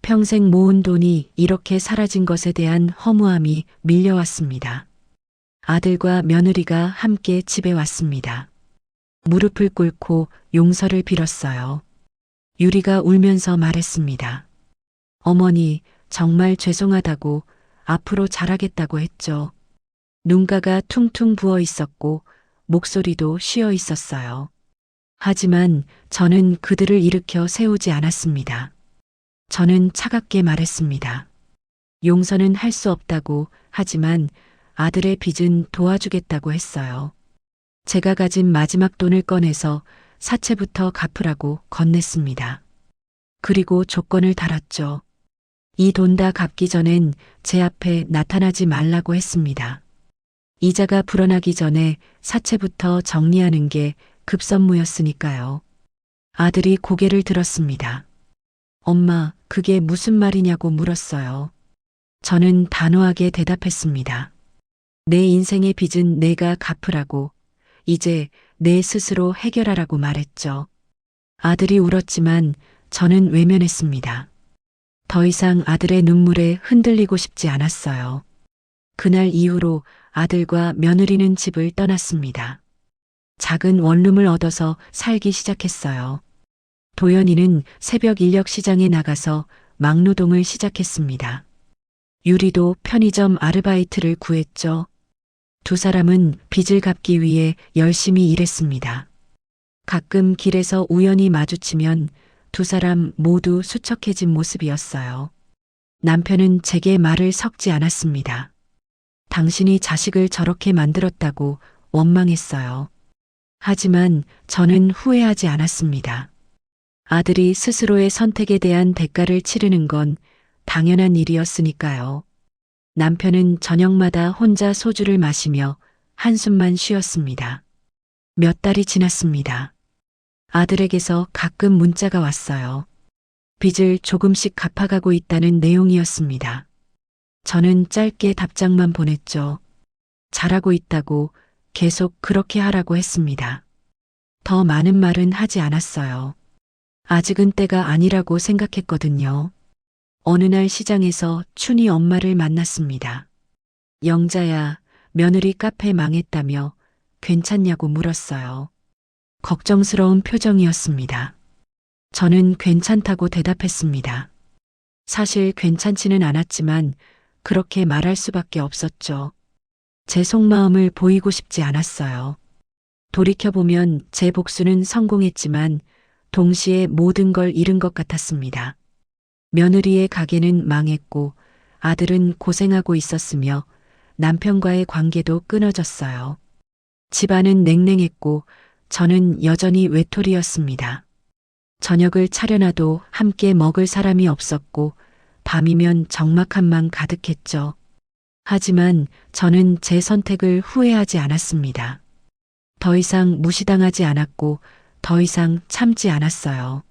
A: 평생 모은 돈이 이렇게 사라진 것에 대한 허무함이 밀려왔습니다. 아들과 며느리가 함께 집에 왔습니다. 무릎을 꿇고 용서를 빌었어요. 유리가 울면서 말했습니다. 어머니, 정말 죄송하다고, 앞으로 잘하겠다고 했죠. 눈가가 퉁퉁 부어 있었고 목소리도 쉬어 있었어요. 하지만 저는 그들을 일으켜 세우지 않았습니다. 저는 차갑게 말했습니다. 용서는 할 수 없다고, 하지만 아들의 빚은 도와주겠다고 했어요. 제가 가진 마지막 돈을 꺼내서 사채부터 갚으라고 건넸습니다. 그리고 조건을 달았죠. 이 돈 다 갚기 전엔 제 앞에 나타나지 말라고 했습니다. 이자가 불어나기 전에 사채부터 정리하는 게 급선무였으니까요. 아들이 고개를 들었습니다. 엄마, 그게 무슨 말이냐고 물었어요. 저는 단호하게 대답했습니다. 내 인생의 빚은 내가 갚으라고, 이제 내 스스로 해결하라고 말했죠. 아들이 울었지만 저는 외면했습니다. 더 이상 아들의 눈물에 흔들리고 싶지 않았어요. 그날 이후로 아들과 며느리는 집을 떠났습니다. 작은 원룸을 얻어서 살기 시작했어요. 도연이는 새벽 인력 시장에 나가서 막노동을 시작했습니다. 유리도 편의점 아르바이트를 구했죠. 두 사람은 빚을 갚기 위해 열심히 일했습니다. 가끔 길에서 우연히 마주치면 두 사람 모두 수척해진 모습이었어요. 남편은 제게 말을 섞지 않았습니다. 당신이 자식을 저렇게 만들었다고 원망했어요. 하지만 저는 후회하지 않았습니다. 아들이 스스로의 선택에 대한 대가를 치르는 건 당연한 일이었으니까요. 남편은 저녁마다 혼자 소주를 마시며 한숨만 쉬었습니다. 몇 달이 지났습니다. 아들에게서 가끔 문자가 왔어요. 빚을 조금씩 갚아가고 있다는 내용이었습니다. 저는 짧게 답장만 보냈죠. 잘하고 있다고, 계속 그렇게 하라고 했습니다. 더 많은 말은 하지 않았어요. 아직은 때가 아니라고 생각했거든요. 어느 날 시장에서 춘희 엄마를 만났습니다. 영자야, 며느리 카페 망했다며 괜찮냐고 물었어요. 걱정스러운 표정이었습니다. 저는 괜찮다고 대답했습니다. 사실 괜찮지는 않았지만 그렇게 말할 수밖에 없었죠. 제 속마음을 보이고 싶지 않았어요. 돌이켜보면 제 복수는 성공했지만 동시에 모든 걸 잃은 것 같았습니다. 며느리의 가게는 망했고 아들은 고생하고 있었으며 남편과의 관계도 끊어졌어요. 집안은 냉랭했고 저는 여전히 외톨이였습니다. 저녁을 차려놔도 함께 먹을 사람이 없었고 밤이면 적막함만 가득했죠. 하지만 저는 제 선택을 후회하지 않았습니다. 더 이상 무시당하지 않았고 더 이상 참지 않았어요.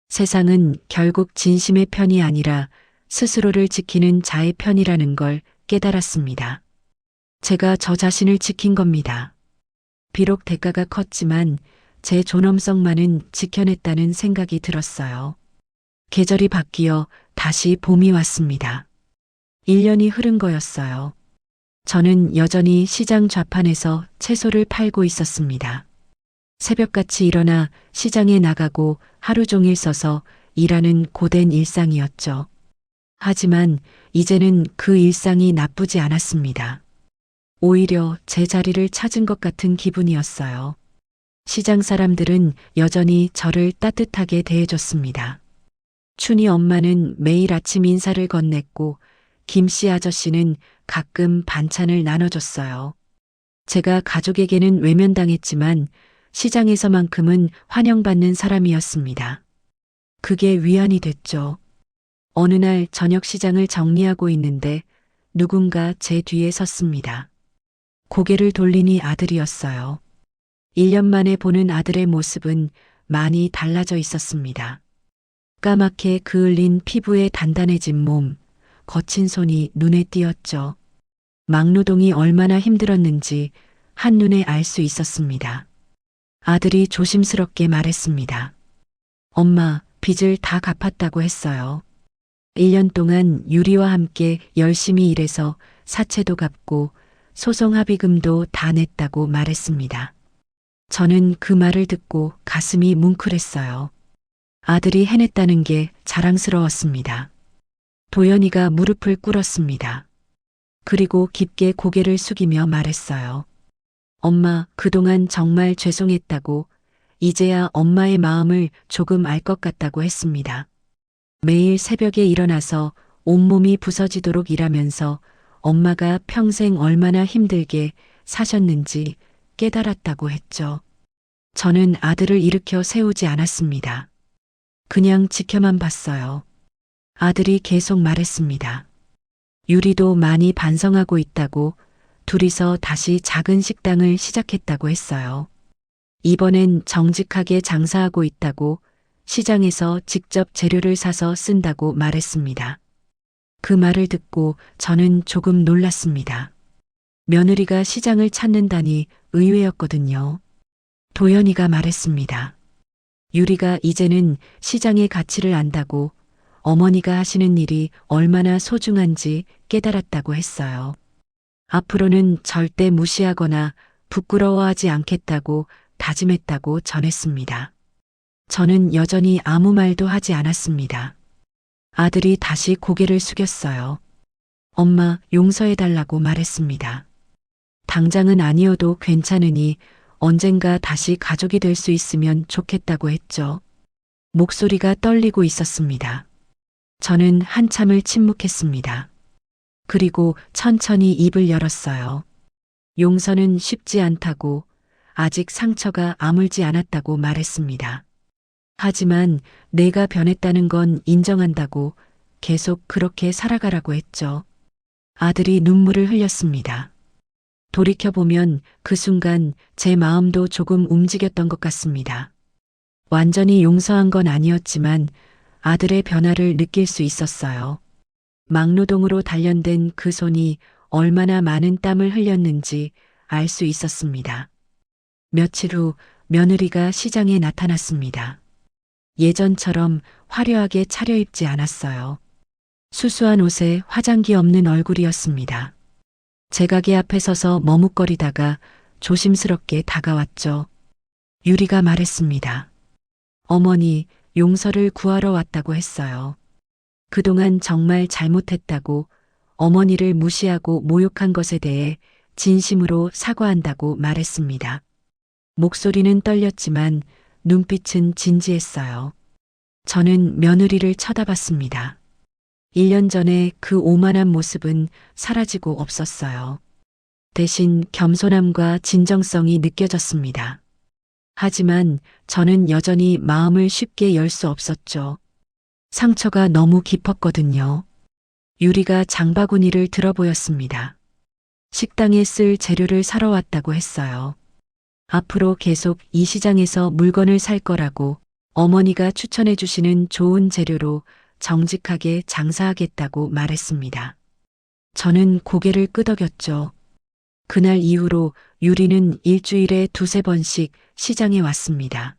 A: 세상은 결국 진심의 편이 아니라 스스로를 지키는 자의 편이라는 걸 깨달았습니다. 제가 저 자신을 지킨 겁니다. 비록 대가가 컸지만 제 존엄성만은 지켜냈다는 생각이 들었어요. 계절이 바뀌어 다시 봄이 왔습니다. 1년이 흐른 거였어요. 저는 여전히 시장 좌판에서 채소를 팔고 있었습니다. 새벽같이 일어나 시장에 나가고 하루 종일 서서 일하는 고된 일상이었죠. 하지만 이제는 그 일상이 나쁘지 않았습니다. 오히려 제 자리를 찾은 것 같은 기분이었어요. 시장 사람들은 여전히 저를 따뜻하게 대해줬습니다. 춘희 엄마는 매일 아침 인사를 건넸고 김씨 아저씨는 가끔 반찬을 나눠줬어요. 제가 가족에게는 외면당했지만 시장에서만큼은 환영받는 사람이었습니다. 그게 위안이 됐죠. 어느 날 저녁 시장을 정리하고 있는데 누군가 제 뒤에 섰습니다. 고개를 돌리니 아들이었어요. 1년 만에 보는 아들의 모습은 많이 달라져 있었습니다. 까맣게 그을린 피부에 단단해진 몸, 거친 손이 눈에 띄었죠. 막노동이 얼마나 힘들었는지 한눈에 알 수 있었습니다. 아들이 조심스럽게 말했습니다. 엄마, 빚을 다 갚았다고 했어요. 1년 동안 유리와 함께 열심히 일해서 사채도 갚고 소송 합의금도 다 냈다고 말했습니다. 저는 그 말을 듣고 가슴이 뭉클했어요. 아들이 해냈다는 게 자랑스러웠습니다. 도연이가 무릎을 꿇었습니다. 그리고 깊게 고개를 숙이며 말했어요. 엄마, 그동안 정말 죄송했다고, 이제야 엄마의 마음을 조금 알 것 같다고 했습니다. 매일 새벽에 일어나서 온몸이 부서지도록 일하면서 엄마가 평생 얼마나 힘들게 사셨는지 깨달았다고 했죠. 저는 아들을 일으켜 세우지 않았습니다. 그냥 지켜만 봤어요. 아들이 계속 말했습니다. 유리도 많이 반성하고 있다고, 둘이서 다시 작은 식당을 시작했다고 했어요. 이번엔 정직하게 장사하고 있다고, 시장에서 직접 재료를 사서 쓴다고 말했습니다. 그 말을 듣고 저는 조금 놀랐습니다. 며느리가 시장을 찾는다니 의외였거든요. 도연이가 말했습니다. 유리가 이제는 시장의 가치를 안다고, 어머니가 하시는 일이 얼마나 소중한지 깨달았다고 했어요. 앞으로는 절대 무시하거나 부끄러워하지 않겠다고 다짐했다고 전했습니다. 저는 여전히 아무 말도 하지 않았습니다. 아들이 다시 고개를 숙였어요. 엄마, 용서해달라고 말했습니다. 당장은 아니어도 괜찮으니 언젠가 다시 가족이 될 수 있으면 좋겠다고 했죠. 목소리가 떨리고 있었습니다. 저는 한참을 침묵했습니다. 그리고 천천히 입을 열었어요. 용서는 쉽지 않다고, 아직 상처가 아물지 않았다고 말했습니다. 하지만 내가 변했다는 건 인정한다고, 계속 그렇게 살아가라고 했죠. 아들이 눈물을 흘렸습니다. 돌이켜보면 그 순간 제 마음도 조금 움직였던 것 같습니다. 완전히 용서한 건 아니었지만 아들의 변화를 느낄 수 있었어요. 막노동으로 단련된 그 손이 얼마나 많은 땀을 흘렸는지 알 수 있었습니다. 며칠 후 며느리가 시장에 나타났습니다. 예전처럼 화려하게 차려입지 않았어요. 수수한 옷에 화장기 없는 얼굴이었습니다. 제 가게 앞에 서서 머뭇거리다가 조심스럽게 다가왔죠. 유리가 말했습니다. 어머니, 용서를 구하러 왔다고 했어요. 그동안 정말 잘못했다고, 어머니를 무시하고 모욕한 것에 대해 진심으로 사과한다고 말했습니다. 목소리는 떨렸지만 눈빛은 진지했어요. 저는 며느리를 쳐다봤습니다. 1년 전에 그 오만한 모습은 사라지고 없었어요. 대신 겸손함과 진정성이 느껴졌습니다. 하지만 저는 여전히 마음을 쉽게 열 수 없었죠. 상처가 너무 깊었거든요. 유리가 장바구니를 들어보였습니다. 식당에 쓸 재료를 사러 왔다고 했어요. 앞으로 계속 이 시장에서 물건을 살 거라고, 어머니가 추천해 주시는 좋은 재료로 정직하게 장사하겠다고 말했습니다. 저는 고개를 끄덕였죠. 그날 이후로 유리는 일주일에 2~3번씩 시장에 왔습니다.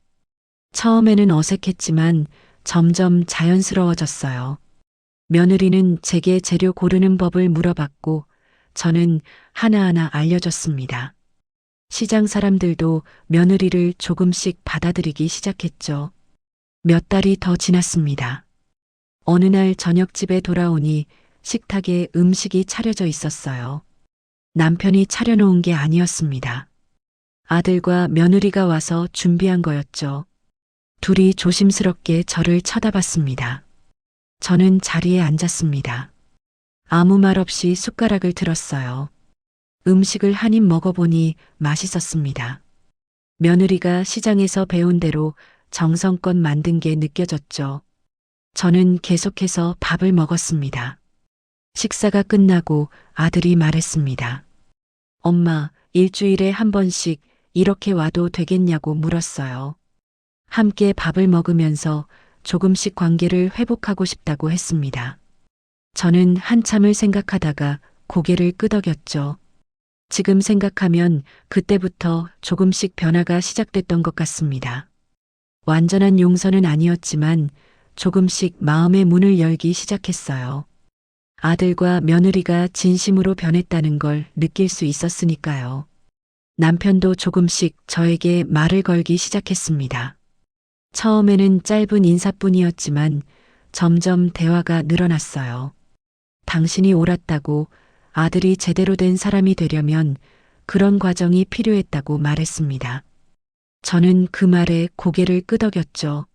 A: 처음에는 어색했지만 점점 자연스러워졌어요. 며느리는 제게 재료 고르는 법을 물어봤고 저는 하나하나 알려줬습니다. 시장 사람들도 며느리를 조금씩 받아들이기 시작했죠. 몇 달이 더 지났습니다. 어느 날 저녁집에 돌아오니 식탁에 음식이 차려져 있었어요. 남편이 차려놓은 게 아니었습니다. 아들과 며느리가 와서 준비한 거였죠. 둘이 조심스럽게 저를 쳐다봤습니다. 저는 자리에 앉았습니다. 아무 말 없이 숟가락을 들었어요. 음식을 한 입 먹어보니 맛있었습니다. 며느리가 시장에서 배운 대로 정성껏 만든 게 느껴졌죠. 저는 계속해서 밥을 먹었습니다. 식사가 끝나고 아들이 말했습니다. 엄마, 일주일에 1번씩 이렇게 와도 되겠냐고 물었어요. 함께 밥을 먹으면서 조금씩 관계를 회복하고 싶다고 했습니다. 저는 한참을 생각하다가 고개를 끄덕였죠. 지금 생각하면 그때부터 조금씩 변화가 시작됐던 것 같습니다. 완전한 용서는 아니었지만 조금씩 마음의 문을 열기 시작했어요. 아들과 며느리가 진심으로 변했다는 걸 느낄 수 있었으니까요. 남편도 조금씩 저에게 말을 걸기 시작했습니다. 처음에는 짧은 인사뿐이었지만 점점 대화가 늘어났어요. 당신이 옳았다고, 아들이 제대로 된 사람이 되려면 그런 과정이 필요했다고 말했습니다. 저는 그 말에 고개를 끄덕였죠.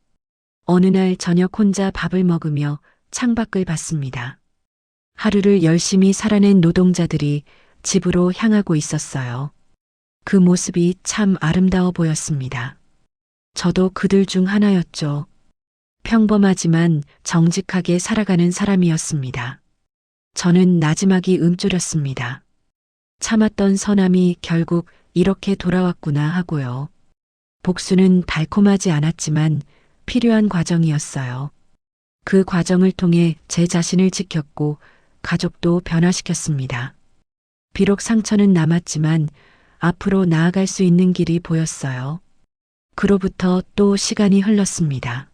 A: 어느 날 저녁 혼자 밥을 먹으며 창밖을 봤습니다. 하루를 열심히 살아낸 노동자들이 집으로 향하고 있었어요. 그 모습이 참 아름다워 보였습니다. 저도 그들 중 하나였죠. 평범하지만 정직하게 살아가는 사람이었습니다. 저는 나지막이 움츠렸습니다. 참았던 선함이 결국 이렇게 돌아왔구나 하고요. 복수는 달콤하지 않았지만 필요한 과정이었어요. 그 과정을 통해 제 자신을 지켰고 가족도 변화시켰습니다. 비록 상처는 남았지만 앞으로 나아갈 수 있는 길이 보였어요. 그로부터 또 시간이 흘렀습니다.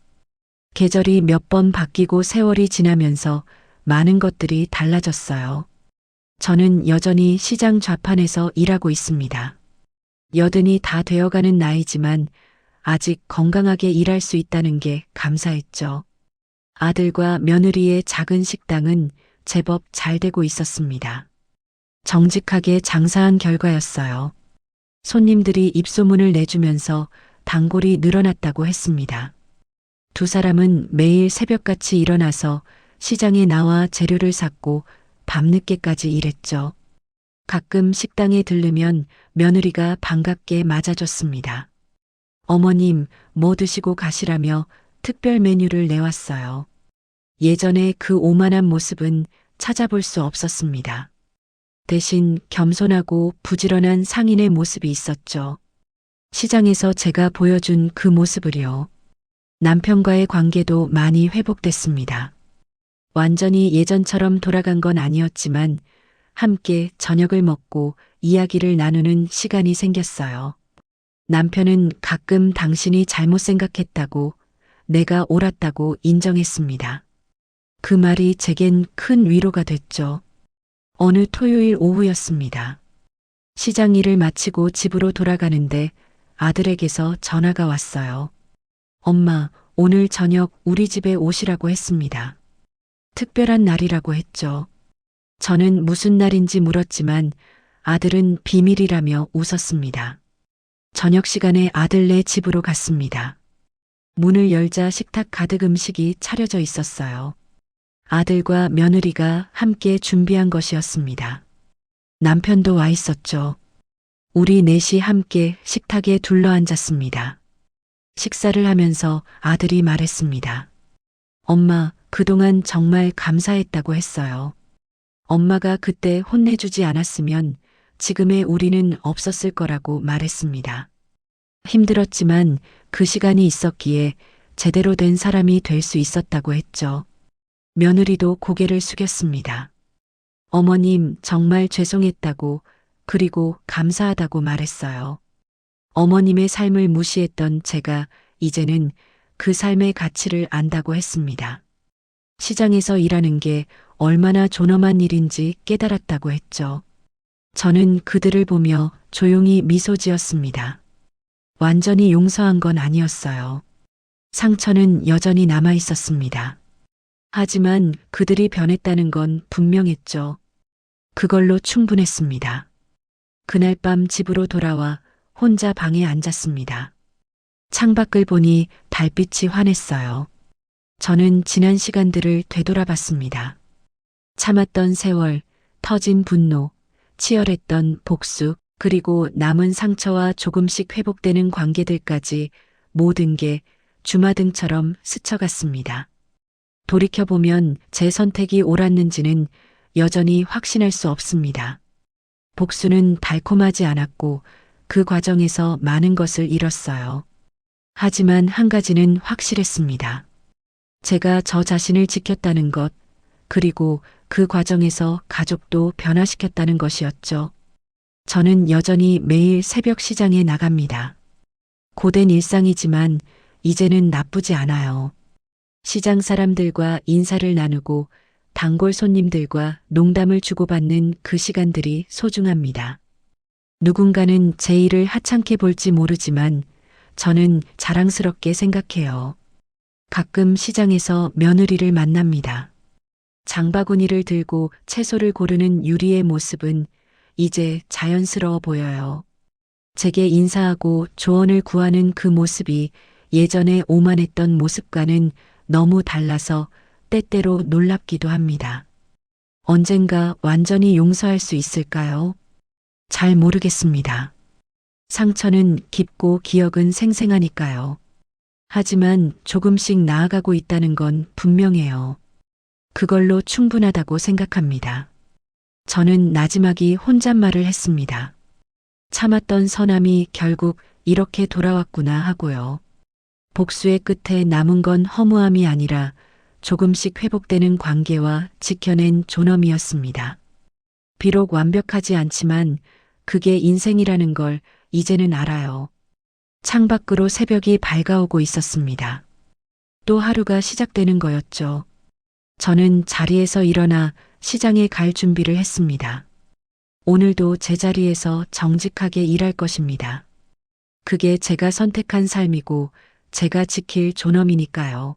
A: 계절이 몇 번 바뀌고 세월이 지나면서 많은 것들이 달라졌어요. 저는 여전히 시장 좌판에서 일하고 있습니다. 여든이 다 되어가는 나이지만 아직 건강하게 일할 수 있다는 게 감사했죠. 아들과 며느리의 작은 식당은 제법 잘 되고 있었습니다. 정직하게 장사한 결과였어요. 손님들이 입소문을 내주면서 단골이 늘어났다고 했습니다. 두 사람은 매일 새벽같이 일어나서 시장에 나와 재료를 샀고 밤늦게까지 일했죠. 가끔 식당에 들르면 며느리가 반갑게 맞아줬습니다. 어머님, 뭐 드시고 가시라며 특별 메뉴를 내왔어요. 예전에 그 오만한 모습은 찾아볼 수 없었습니다. 대신 겸손하고 부지런한 상인의 모습이 있었죠. 시장에서 제가 보여준 그 모습을요. 남편과의 관계도 많이 회복됐습니다. 완전히 예전처럼 돌아간 건 아니었지만 함께 저녁을 먹고 이야기를 나누는 시간이 생겼어요. 남편은 가끔 당신이 잘못 생각했다고, 내가 옳았다고 인정했습니다. 그 말이 제겐 큰 위로가 됐죠. 어느 토요일 오후였습니다. 시장 일을 마치고 집으로 돌아가는데 아들에게서 전화가 왔어요. 엄마, 오늘 저녁 우리 집에 오시라고 했습니다. 특별한 날이라고 했죠. 저는 무슨 날인지 물었지만 아들은 비밀이라며 웃었습니다. 저녁 시간에 아들네 집으로 갔습니다. 문을 열자 식탁 가득 음식이 차려져 있었어요. 아들과 며느리가 함께 준비한 것이었습니다. 남편도 와 있었죠. 우리 넷이 함께 식탁에 둘러앉았습니다. 식사를 하면서 아들이 말했습니다. 엄마, 그동안 정말 감사했다고 했어요. 엄마가 그때 혼내주지 않았으면 지금의 우리는 없었을 거라고 말했습니다. 힘들었지만 그 시간이 있었기에 제대로 된 사람이 될 수 있었다고 했죠. 며느리도 고개를 숙였습니다. 어머님, 정말 죄송했다고, 그리고 감사하다고 말했어요. 어머님의 삶을 무시했던 제가 이제는 그 삶의 가치를 안다고 했습니다. 시장에서 일하는 게 얼마나 존엄한 일인지 깨달았다고 했죠. 저는 그들을 보며 조용히 미소 지었습니다. 완전히 용서한 건 아니었어요. 상처는 여전히 남아 있었습니다. 하지만 그들이 변했다는 건 분명했죠. 그걸로 충분했습니다. 그날 밤 집으로 돌아와 혼자 방에 앉았습니다. 창밖을 보니 달빛이 환했어요. 저는 지난 시간들을 되돌아봤습니다. 참았던 세월, 터진 분노, 치열했던 복수, 그리고 남은 상처와 조금씩 회복되는 관계들까지 모든 게 주마등처럼 스쳐갔습니다. 돌이켜보면 제 선택이 옳았는지는 여전히 확신할 수 없습니다. 복수는 달콤하지 않았고 그 과정에서 많은 것을 잃었어요. 하지만 한 가지는 확실했습니다. 제가 저 자신을 지켰다는 것, 그리고 그 과정에서 가족도 변화시켰다는 것이었죠. 저는 여전히 매일 새벽 시장에 나갑니다. 고된 일상이지만 이제는 나쁘지 않아요. 시장 사람들과 인사를 나누고 단골 손님들과 농담을 주고받는 그 시간들이 소중합니다. 누군가는 제 일을 하찮게 볼지 모르지만 저는 자랑스럽게 생각해요. 가끔 시장에서 며느리를 만납니다. 장바구니를 들고 채소를 고르는 유리의 모습은 이제 자연스러워 보여요. 제게 인사하고 조언을 구하는 그 모습이 예전에 오만했던 모습과는 너무 달라서 때때로 놀랍기도 합니다. 언젠가 완전히 용서할 수 있을까요? 잘 모르겠습니다. 상처는 깊고 기억은 생생하니까요. 하지만 조금씩 나아가고 있다는 건 분명해요. 그걸로 충분하다고 생각합니다. 저는 나지막이 혼잣말을 했습니다. 참았던 선함이 결국 이렇게 돌아왔구나 하고요. 복수의 끝에 남은 건 허무함이 아니라 조금씩 회복되는 관계와 지켜낸 존엄이었습니다. 비록 완벽하지 않지만 그게 인생이라는 걸 이제는 알아요. 창밖으로 새벽이 밝아오고 있었습니다. 또 하루가 시작되는 거였죠. 저는 자리에서 일어나 시장에 갈 준비를 했습니다. 오늘도 제자리에서 정직하게 일할 것입니다. 그게 제가 선택한 삶이고 제가 지킬 존엄이니까요.